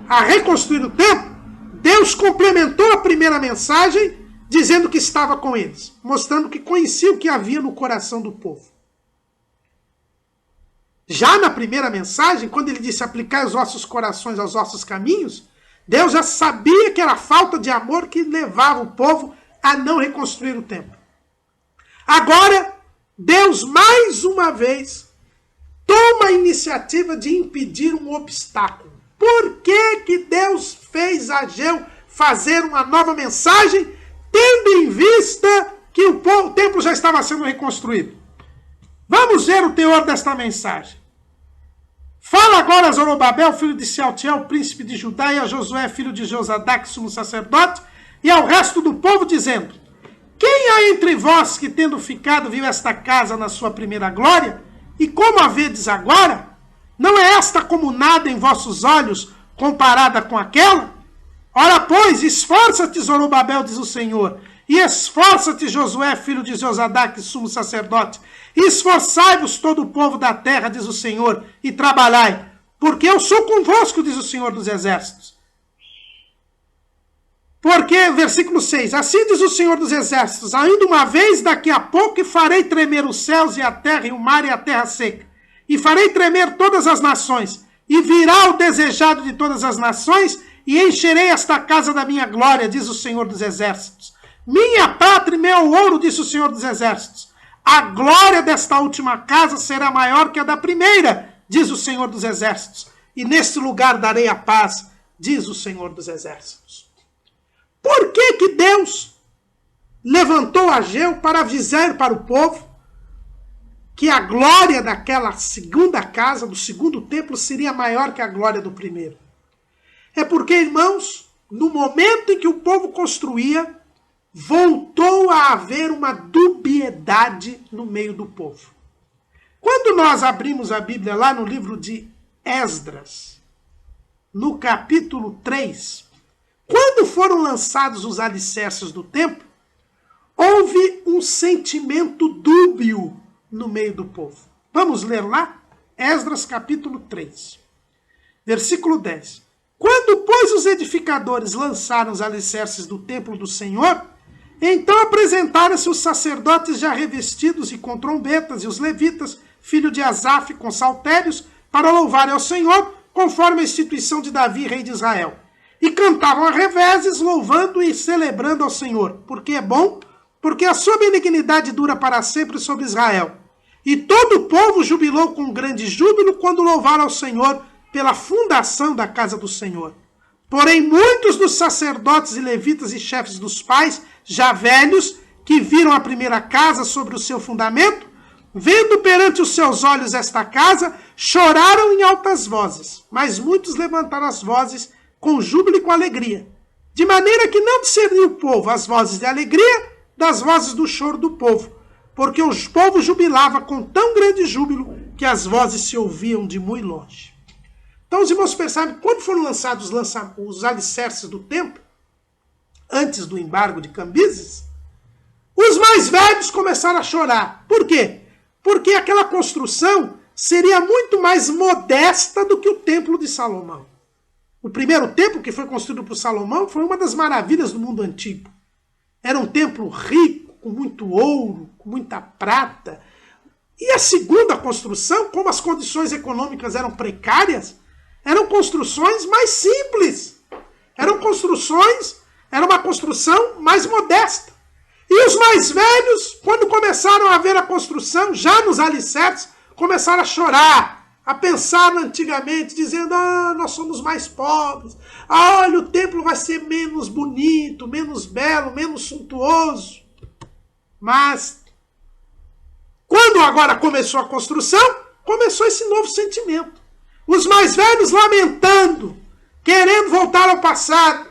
a reconstruir o templo, Deus complementou a primeira mensagem, dizendo que estava com eles, mostrando que conhecia o que havia no coração do povo. Já na primeira mensagem, quando ele disse aplicai os vossos corações aos vossos caminhos, Deus já sabia que era a falta de amor que levava o povo a não reconstruir o templo. Agora, Deus mais uma vez toma a iniciativa de impedir um obstáculo. Por que Deus fez Ageu fazer uma nova mensagem, tendo em vista que o templo já estava sendo reconstruído? Vamos ver o teor desta mensagem. Fala agora a Zorobabel, filho de Sealtiel, príncipe de Judá, e a Josué, filho de Josadac, sumo sacerdote, e ao resto do povo, dizendo: quem há entre vós que, tendo ficado, viu esta casa na sua primeira glória? E como a vedes agora? Não é esta como nada em vossos olhos, comparada com aquela? Ora, pois, esforça-te, Zorobabel, diz o Senhor, e esforça-te, Josué, filho de Josadac, sumo sacerdote, e esforçai-vos todo o povo da terra, diz o Senhor, e trabalhai, porque eu sou convosco, diz o Senhor dos exércitos. Porque, versículo 6, assim diz o Senhor dos exércitos, ainda uma vez daqui a pouco, e farei tremer os céus e a terra, e o mar e a terra seca, e farei tremer todas as nações, e virá o desejado de todas as nações, e encherei esta casa da minha glória, diz o Senhor dos exércitos. Minha pátria e meu ouro, diz o Senhor dos exércitos. A glória desta última casa será maior que a da primeira, diz o Senhor dos exércitos. E neste lugar darei a paz, diz o Senhor dos exércitos. Por que Deus levantou Ageu para avisar para o povo que a glória daquela segunda casa, do segundo templo, seria maior que a glória do primeiro? É porque, irmãos, no momento em que o povo construía, voltou a haver uma dubiedade no meio do povo. Quando nós abrimos a Bíblia lá no livro de Esdras, no capítulo 3, quando foram lançados os alicerces do templo, houve um sentimento dúbio no meio do povo. Vamos ler lá? Esdras capítulo 3, versículo 10. Quando, pois, os edificadores lançaram os alicerces do templo do Senhor, então apresentaram-se os sacerdotes já revestidos e com trombetas, e os levitas, filho de Asaf, com saltérios, para louvarem ao Senhor, conforme a instituição de Davi, rei de Israel. E cantavam a reveses, louvando e celebrando ao Senhor, porque é bom, porque a sua benignidade dura para sempre sobre Israel. E todo o povo jubilou com grande júbilo quando louvaram ao Senhor pela fundação da casa do Senhor. Porém, muitos dos sacerdotes e levitas e chefes dos pais, já velhos, que viram a primeira casa sobre o seu fundamento, vendo perante os seus olhos esta casa, choraram em altas vozes, mas muitos levantaram as vozes com júbilo e com alegria, de maneira que não discerniu o povo as vozes de alegria das vozes do choro do povo, porque o povo jubilava com tão grande júbilo que as vozes se ouviam de muito longe. Então os irmãos percebem que quando foram lançados os alicerces do templo, antes do embargo de Cambises, os mais velhos começaram a chorar. Por quê? Porque aquela construção seria muito mais modesta do que o templo de Salomão. O primeiro templo que foi construído por Salomão foi uma das maravilhas do mundo antigo. Era um templo rico, com muito ouro, com muita prata. E a segunda construção, como as condições econômicas eram precárias, eram construções mais simples. Era uma construção mais modesta. E os mais velhos, quando começaram a ver a construção, já nos alicerces, começaram a chorar, a pensar antigamente, dizendo, nós somos mais pobres, olha, o templo vai ser menos bonito, menos belo, menos suntuoso. Mas, quando agora começou a construção, começou esse novo sentimento. Os mais velhos lamentando, querendo voltar ao passado.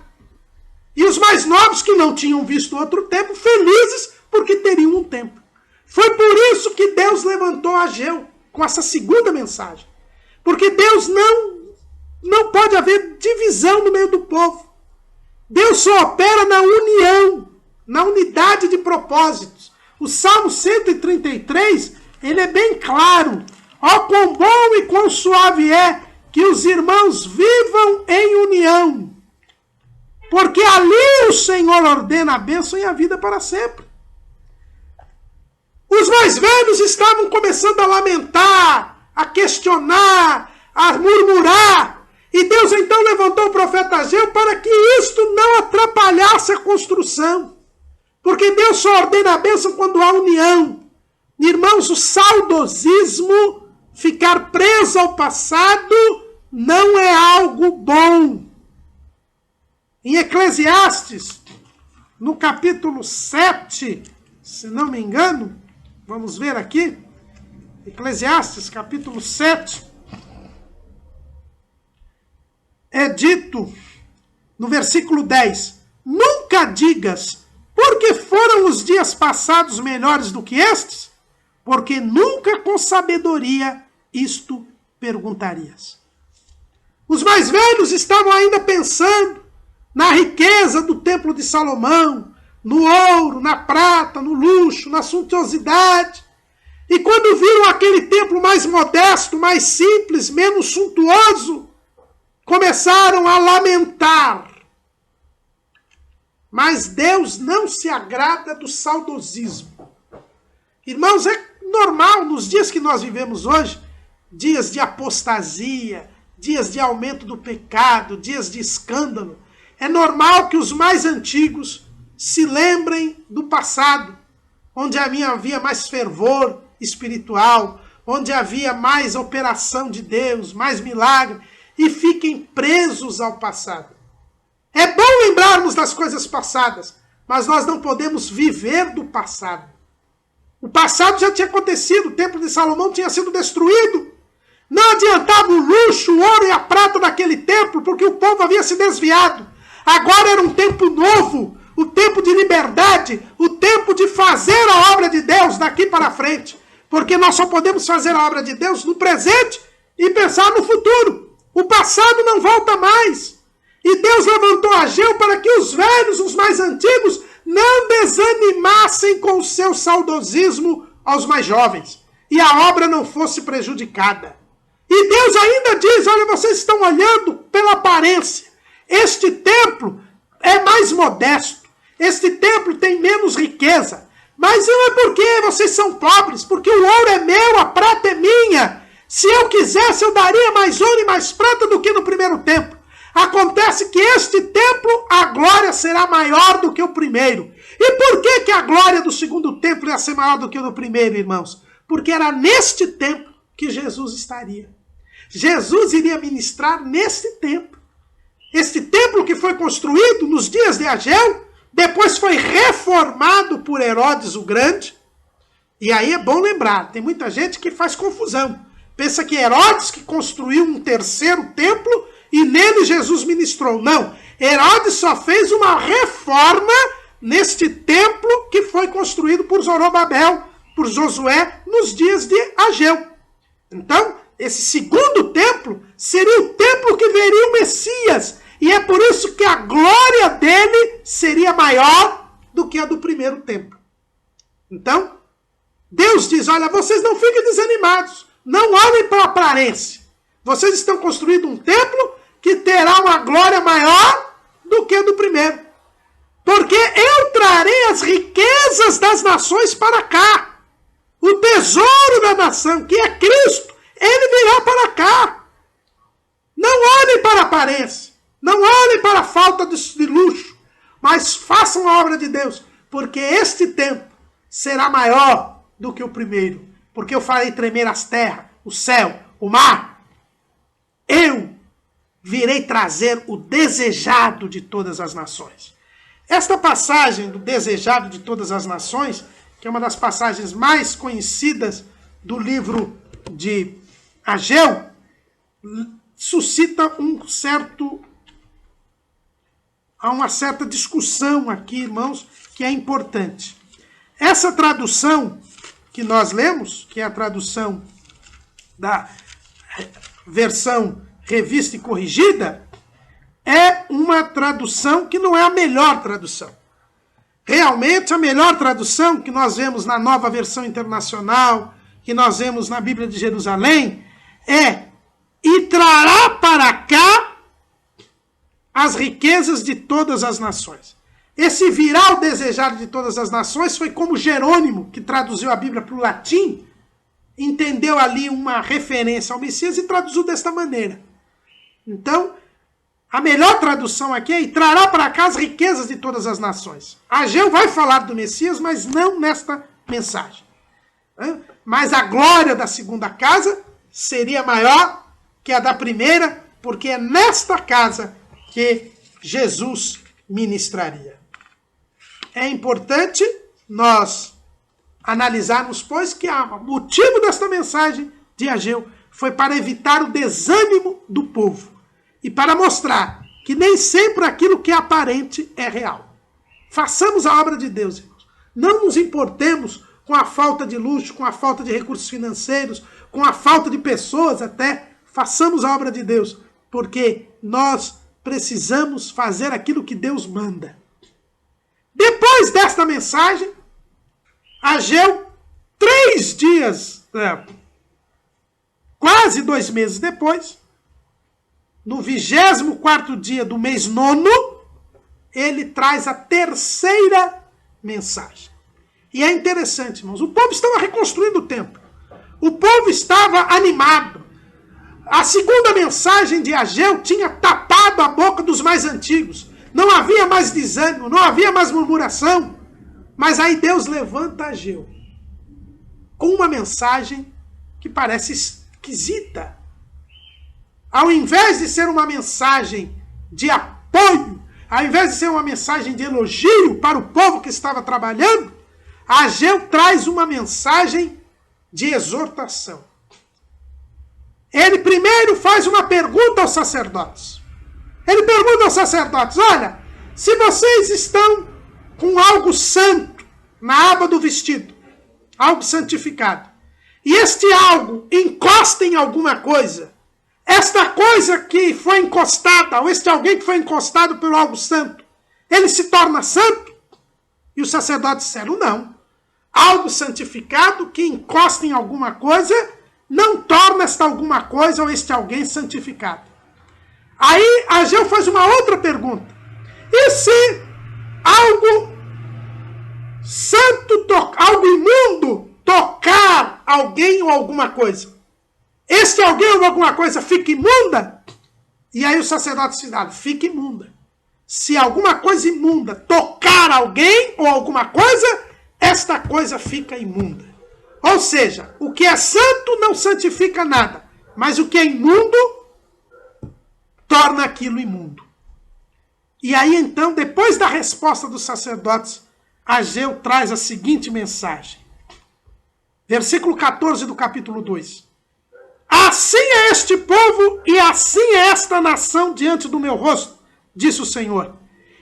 E os mais novos, que não tinham visto outro templo, felizes porque teriam um templo. Foi por isso que Deus levantou Ageu com essa segunda mensagem. Porque Deus não pode haver divisão no meio do povo. Deus só opera na união, na unidade de propósitos. O Salmo 133, ele é bem claro. Ó, quão bom e quão suave é que os irmãos vivam em união. Porque ali o Senhor ordena a bênção e a vida para sempre. Os mais velhos estavam começando a lamentar, a questionar, a murmurar. E Deus então levantou o profeta Ageu para que isto não atrapalhasse a construção. Porque Deus só ordena a bênção quando há união. Irmãos, o saudosismo, ficar preso ao passado, não é algo bom. Em Eclesiastes, no capítulo 7, se não me engano, vamos ver aqui, Eclesiastes, capítulo 7, é dito, no versículo 10, nunca digas, porque foram os dias passados melhores do que estes, porque nunca com sabedoria isto perguntarias. Os mais velhos estavam ainda pensando na riqueza do templo de Salomão, no ouro, na prata, no luxo, na suntuosidade. E quando viram aquele templo mais modesto, mais simples, menos suntuoso, começaram a lamentar. Mas Deus não se agrada do saudosismo. Irmãos, é normal nos dias que nós vivemos hoje, dias de apostasia, dias de aumento do pecado, dias de escândalo, é normal que os mais antigos se lembrem do passado, onde havia mais fervor espiritual, onde havia mais operação de Deus, mais milagre, e fiquem presos ao passado. É bom lembrarmos das coisas passadas, mas nós não podemos viver do passado. O passado já tinha acontecido, o templo de Salomão tinha sido destruído. Não adiantava o luxo, o ouro e a prata daquele templo, porque o povo havia se desviado. Agora era um tempo novo, o tempo de liberdade, o tempo de fazer a obra de Deus daqui para frente. Porque nós só podemos fazer a obra de Deus no presente e pensar no futuro. O passado não volta mais. E Deus levantou Ageu para que os velhos, os mais antigos, não desanimassem com o seu saudosismo aos mais jovens. E a obra não fosse prejudicada. E Deus ainda diz, olha, vocês estão olhando pela aparência. Este templo é mais modesto. Este templo tem menos riqueza. Mas não é porque vocês são pobres, porque o ouro é meu, a prata é minha. Se eu quisesse, eu daria mais ouro e mais prata do que no primeiro templo. Acontece que este templo, a glória será maior do que o primeiro. E por que a glória do segundo templo ia ser maior do que o do primeiro, irmãos? Porque era neste templo que Jesus estaria. Jesus iria ministrar neste templo. Este templo que foi construído nos dias de Ageu, depois foi reformado por Herodes o Grande. E aí é bom lembrar, tem muita gente que faz confusão. Pensa que Herodes que construiu um terceiro templo e nele Jesus ministrou. Não, Herodes só fez uma reforma neste templo que foi construído por Zorobabel, por Josué, nos dias de Ageu. Então, esse segundo templo seria o templo que veria o Messias. E é por isso que a glória dele seria maior do que a do primeiro templo. Então, Deus diz, olha, vocês não fiquem desanimados. Não olhem para a aparência. Vocês estão construindo um templo que terá uma glória maior do que a do primeiro. Porque eu trarei as riquezas das nações para cá. O tesouro da nação, que é Cristo, ele virá para cá. Não olhem para a aparência. Não olhem para a falta de luxo. Mas façam a obra de Deus. Porque este templo será maior do que o primeiro. Porque eu farei tremer as terras, o céu, o mar. eu virei trazer o desejado de todas as nações. Esta passagem do desejado de todas as nações, que é uma das passagens mais conhecidas do livro de Ageu, suscita uma certa discussão aqui, irmãos, que é importante. Essa tradução que nós lemos, que é a tradução da versão revista e corrigida, é uma tradução que não é a melhor tradução. Realmente, a melhor tradução que nós vemos na Nova Versão Internacional, que nós vemos na Bíblia de Jerusalém, é: e trará para cá as riquezas de todas as nações. Esse virá o desejado de todas as nações foi como Jerônimo, que traduziu a Bíblia para o latim, entendeu ali uma referência ao Messias e traduziu desta maneira. Então, a melhor tradução aqui é: e trará para cá as riquezas de todas as nações. Ageu vai falar do Messias, mas não nesta mensagem. Mas a glória da segunda casa seria maior que a da primeira, porque é nesta casa que Jesus ministraria. É importante nós analisarmos, pois, que o motivo desta mensagem de Ageu foi para evitar o desânimo do povo e para mostrar que nem sempre aquilo que é aparente é real. Façamos a obra de Deus, irmãos. Não nos importemos com a falta de luxo, com a falta de recursos financeiros, com a falta de pessoas até. Façamos a obra de Deus, porque nós precisamos fazer aquilo que Deus manda. Depois desta mensagem, Ageu, 3 dias, quase 2 meses depois, no 24º dia do mês 9º, ele traz a terceira mensagem. E é interessante, irmãos, o povo estava reconstruindo o templo. O povo estava animado. A segunda mensagem de Ageu tinha tapado a boca dos mais antigos. Não havia mais desânimo, não havia mais murmuração. Mas aí Deus levanta Ageu com uma mensagem que parece esquisita. Ao invés de ser uma mensagem de apoio, ao invés de ser uma mensagem de elogio para o povo que estava trabalhando, Ageu traz uma mensagem de exortação. Ele primeiro faz uma pergunta aos sacerdotes. Ele pergunta aos sacerdotes: olha, se vocês estão com algo santo na aba do vestido, algo santificado, e este algo encosta em alguma coisa, esta coisa que foi encostada, ou este alguém que foi encostado pelo algo santo, ele se torna santo? E os sacerdotes disseram: não. Algo santificado que encosta em alguma coisa não torna esta alguma coisa ou este alguém santificado. Aí Ageu faz uma outra pergunta: e se algo santo, algo imundo, tocar alguém ou alguma coisa? Este alguém ou alguma coisa fica imunda? E aí os sacerdotes falaram: fica imunda. Se alguma coisa imunda tocar alguém ou alguma coisa, esta coisa fica imunda. Ou seja, o que é santo não santifica nada, mas o que é imundo torna aquilo imundo. E aí então, depois da resposta dos sacerdotes, Ageu traz a seguinte mensagem. Versículo 14 do capítulo 2. Assim é este povo e assim é esta nação diante do meu rosto, disse o Senhor.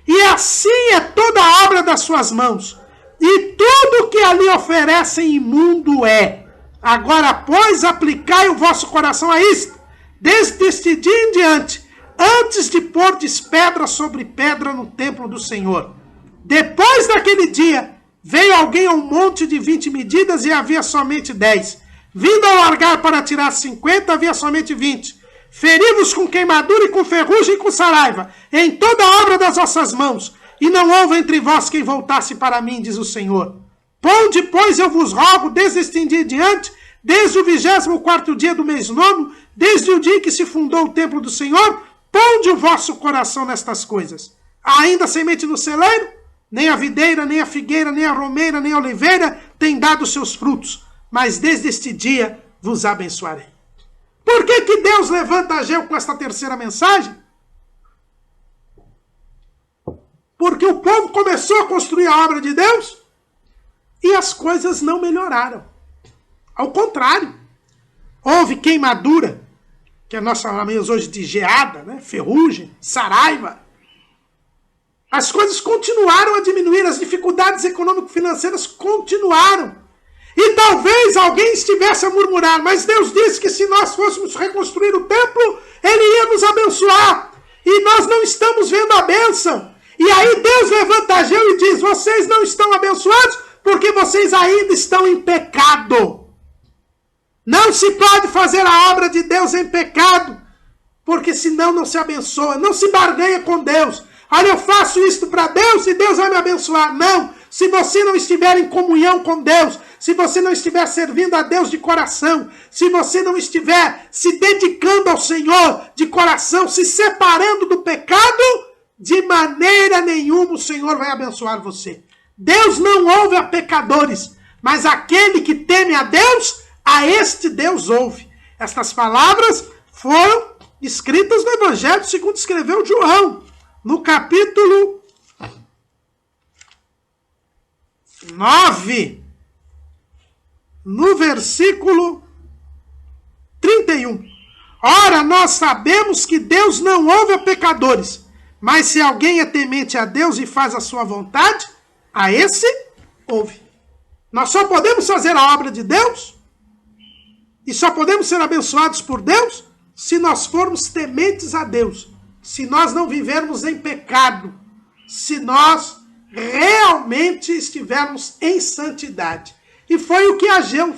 E assim é toda a obra das suas mãos. E tudo que ali oferecem imundo é. Agora, pois, aplicai o vosso coração a isto, desde este dia em diante, antes de pordes pedra sobre pedra no templo do Senhor. Depois daquele dia, veio alguém a um monte de 20 medidas e havia somente 10. Vindo ao largar para tirar 50, havia somente 20. Feri-vos com queimadura e com ferrugem e com saraiva, em toda a obra das vossas mãos. E não houve entre vós quem voltasse para mim, diz o Senhor. Ponde, pois, eu vos rogo, desde este dia em diante, desde o 24º dia do mês 9º, desde o dia em que se fundou o templo do Senhor, ponde o vosso coração nestas coisas. Há ainda semente no celeiro? Nem a videira, nem a figueira, nem a romeira, nem a oliveira tem dado seus frutos. Mas desde este dia vos abençoarei. Por que Deus levanta Ageu com esta terceira mensagem? Porque o povo começou a construir a obra de Deus e as coisas não melhoraram. Ao contrário, houve queimadura, que nós chamamos hoje de geada, né? Ferrugem, saraiva. As coisas continuaram a diminuir, as dificuldades econômico-financeiras continuaram. E talvez alguém estivesse a murmurar, mas Deus disse que se nós fôssemos reconstruir o templo, Ele ia nos abençoar. E nós não estamos vendo a bênção. E aí Deus levanta Ageu e diz, vocês não estão abençoados porque vocês ainda estão em pecado. Não se pode fazer a obra de Deus em pecado, porque senão não se abençoa, não se barganha com Deus. Olha, eu faço isto para Deus e Deus vai me abençoar. Não, se você não estiver em comunhão com Deus, se você não estiver servindo a Deus de coração, se você não estiver se dedicando ao Senhor de coração, se separando do pecado, de maneira nenhuma o Senhor vai abençoar você. Deus não ouve a pecadores, mas aquele que teme a Deus, a este Deus ouve. Estas palavras foram escritas no Evangelho segundo escreveu João, no capítulo 9, no versículo 31. Ora, nós sabemos que Deus não ouve a pecadores, mas se alguém é temente a Deus e faz a sua vontade, a esse ouve. Nós só podemos fazer a obra de Deus e só podemos ser abençoados por Deus se nós formos tementes a Deus, se nós não vivermos em pecado, se nós realmente estivermos em santidade. E foi o que Ageu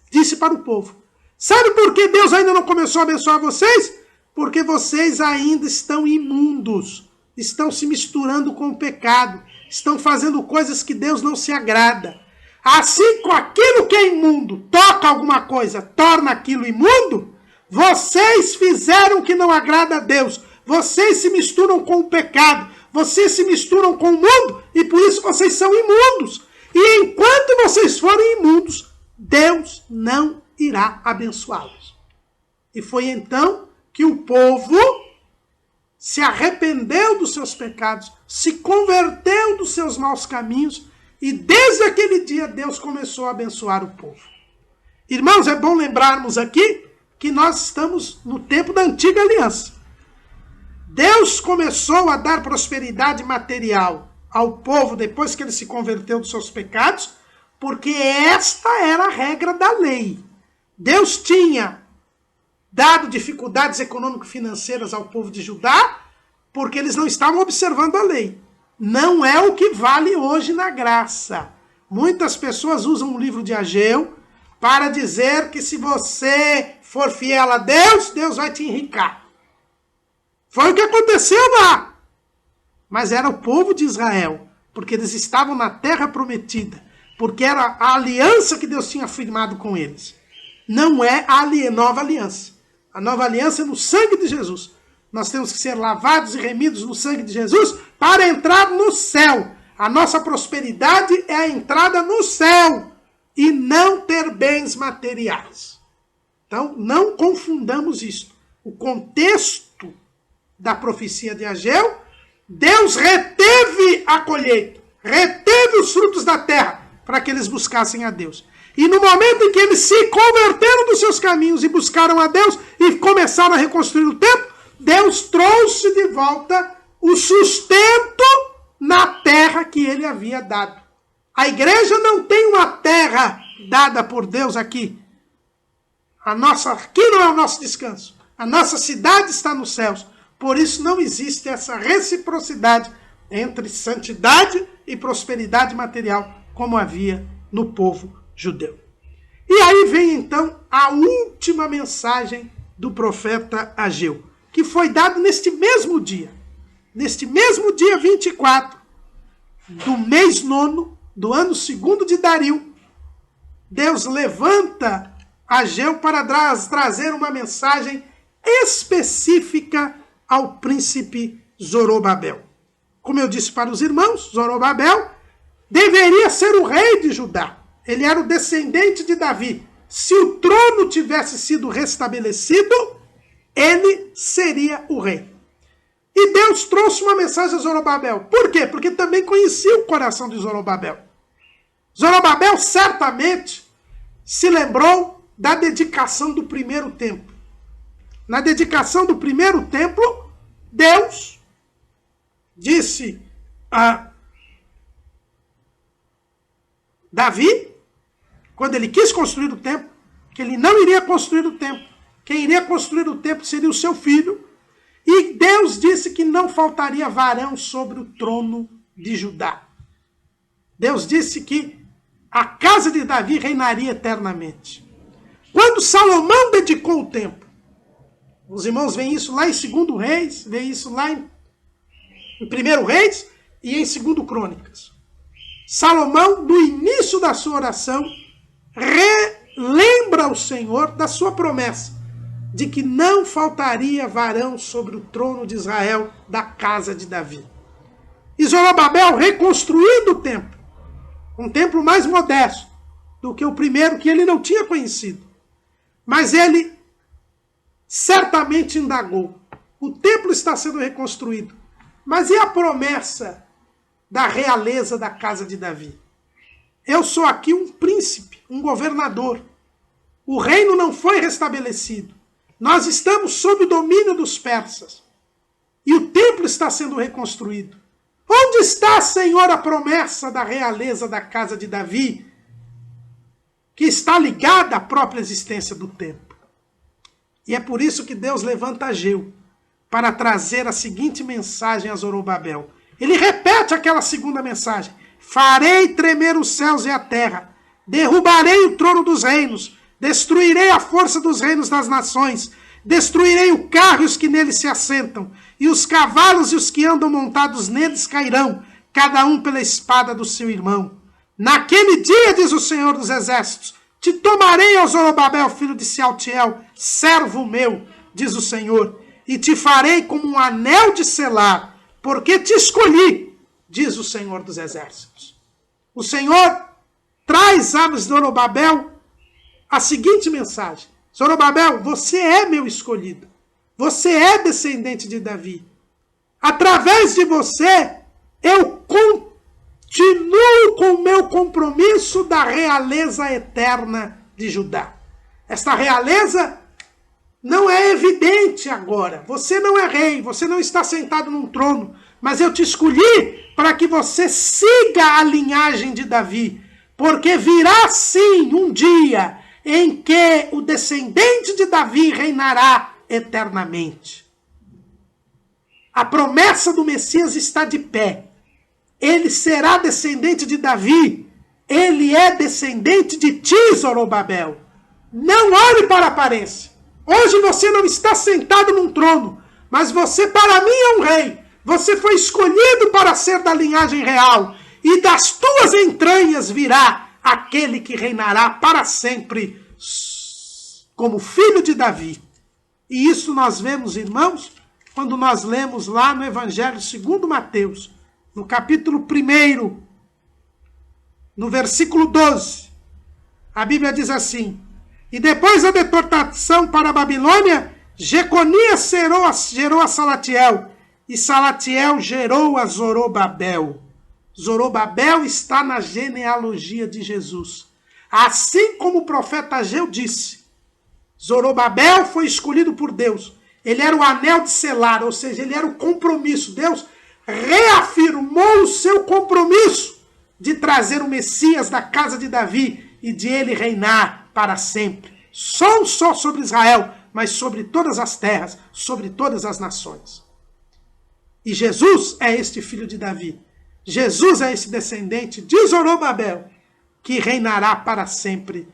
disse para o povo. Sabe por que Deus ainda não começou a abençoar vocês? Porque vocês ainda estão imundos, estão se misturando com o pecado, estão fazendo coisas que Deus não se agrada. Assim, com aquilo que é imundo, toca alguma coisa, torna aquilo imundo, vocês fizeram o que não agrada a Deus. Vocês se misturam com o pecado, vocês se misturam com o mundo e por isso vocês são imundos. E enquanto vocês forem imundos, Deus não irá abençoá-los. E foi então que o povo se arrependeu dos seus pecados, se converteu dos seus maus caminhos e desde aquele dia Deus começou a abençoar o povo. Irmãos, é bom lembrarmos aqui que nós estamos no tempo da antiga aliança. Deus começou a dar prosperidade material ao povo depois que ele se converteu dos seus pecados, porque esta era a regra da lei. Deus tinha dado dificuldades econômico-financeiras ao povo de Judá, porque eles não estavam observando a lei. Não é o que vale hoje na graça. Muitas pessoas usam o livro de Ageu para dizer que se você for fiel a Deus, Deus vai te enricar. Foi o que aconteceu lá. Mas era o povo de Israel, porque eles estavam na terra prometida, porque era a aliança que Deus tinha firmado com eles. Não é a nova aliança. A nova aliança é no sangue de Jesus. Nós temos que ser lavados e remidos no sangue de Jesus para entrar no céu. A nossa prosperidade é a entrada no céu e não ter bens materiais. Então, não confundamos isso. O contexto da profecia de Ageu, Deus reteve a colheita, reteve os frutos da terra para que eles buscassem a Deus. E no momento em que eles se converteram dos seus caminhos e buscaram a Deus e começaram a reconstruir o templo, Deus trouxe de volta o sustento na terra que ele havia dado. A igreja não tem uma terra dada por Deus aqui. Aqui não é o nosso descanso. A nossa cidade está nos céus. Por isso não existe essa reciprocidade entre santidade e prosperidade material, como havia no povo judeu. E aí vem então a última mensagem do profeta Ageu, que foi dado neste mesmo dia 24 do mês 9 do ano 2º de Dario. Deus levanta Ageu para trazer uma mensagem específica ao príncipe Zorobabel. Como eu disse para os irmãos, Zorobabel deveria ser o rei de Judá. Ele era o descendente de Davi. se o trono tivesse sido restabelecido, ele seria o rei. E Deus trouxe uma mensagem a Zorobabel. Por quê? Porque também conhecia o coração de Zorobabel. Zorobabel certamente se lembrou da dedicação do primeiro templo. Na dedicação do primeiro templo, Deus disse a Davi, quando ele quis construir o templo, que ele não iria construir o templo. Quem iria construir o templo seria o seu filho. E Deus disse que não faltaria varão sobre o trono de Judá. Deus disse que a casa de Davi reinaria eternamente. Quando Salomão dedicou o templo, os irmãos veem isso lá em 2 Reis, veem isso lá em 1 Reis e em 2 Crônicas. Salomão, no início da sua oração, relembra ao Senhor da sua promessa de que não faltaria varão sobre o trono de Israel da casa de Davi. E Zorobabel reconstruindo o templo, um templo mais modesto do que o primeiro que ele não tinha conhecido. Mas ele certamente indagou. O templo está sendo reconstruído, mas e a promessa da realeza da casa de Davi? Eu sou aqui um príncipe, um governador. O reino não foi restabelecido. Nós estamos sob o domínio dos persas. E o templo está sendo reconstruído. Onde está, Senhor, a promessa da realeza da casa de Davi, que está ligada à própria existência do templo? E é por isso que Deus levanta Ageu para trazer a seguinte mensagem a Zorobabel. Ele repete aquela segunda mensagem. Farei tremer os céus e a terra, derrubarei o trono dos reinos, destruirei a força dos reinos das nações, destruirei o carro e os que nele se assentam, e os cavalos e os que andam montados neles cairão, cada um pela espada do seu irmão. Naquele dia, diz o Senhor dos Exércitos, te tomarei, ó Zorobabel, filho de Sealtiel, servo meu, diz o Senhor, e te farei como um anel de selar, porque te escolhi, diz o Senhor dos Exércitos. O Senhor traz a Zorobabel a seguinte mensagem. Zorobabel, você é meu escolhido. Você é descendente de Davi. Através de você, eu continuo com o meu compromisso da realeza eterna de Judá. Esta realeza não é evidente agora. Você não é rei, você não está sentado num trono, mas eu te escolhi para que você siga a linhagem de Davi, porque virá sim um dia em que o descendente de Davi reinará eternamente. A promessa do Messias está de pé. Ele será descendente de Davi. Ele é descendente de ti, Zorobabel. Não olhe para a aparência. Hoje você não está sentado num trono, mas você para mim é um rei. Você foi escolhido para ser da linhagem real. E das tuas entranhas virá aquele que reinará para sempre como filho de Davi. E isso nós vemos, irmãos, quando nós lemos lá no Evangelho segundo Mateus, no capítulo 1, no versículo 12. A Bíblia diz assim: e depois da deportação para a Babilônia, Jeconias gerou a Salatiel, e Salatiel gerou a Zorobabel. Zorobabel está na genealogia de Jesus. Assim como o profeta Ageu disse, Zorobabel foi escolhido por Deus. Ele era o anel de selar, ou seja, ele era o compromisso. Deus reafirmou o seu compromisso de trazer o Messias da casa de Davi e de ele reinar para sempre. Não só sobre Israel, mas sobre todas as terras, sobre todas as nações. E Jesus é este filho de Davi. Jesus é esse descendente de Zorobabel, que reinará para sempre,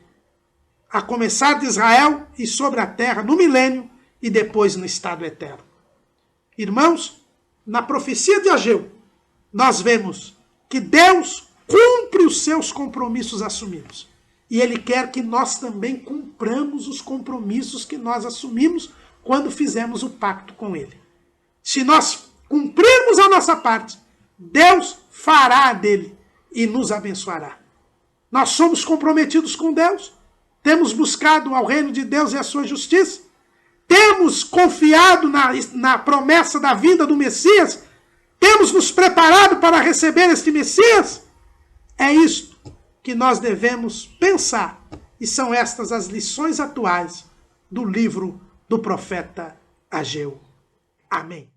a começar de Israel e sobre a terra no milênio e depois no estado eterno. Irmãos, na profecia de Ageu, nós vemos que Deus cumpre os seus compromissos assumidos. E Ele quer que nós também cumpramos os compromissos que nós assumimos quando fizemos o pacto com Ele. Se nós cumprirmos a nossa parte, Deus fará a dele e nos abençoará. Nós somos comprometidos com Deus. Temos buscado ao reino de Deus e a sua justiça? Temos confiado na promessa da vinda do Messias? Temos nos preparado para receber este Messias? É isto que nós devemos pensar. E são estas as lições atuais do livro do profeta Ageu. Amém.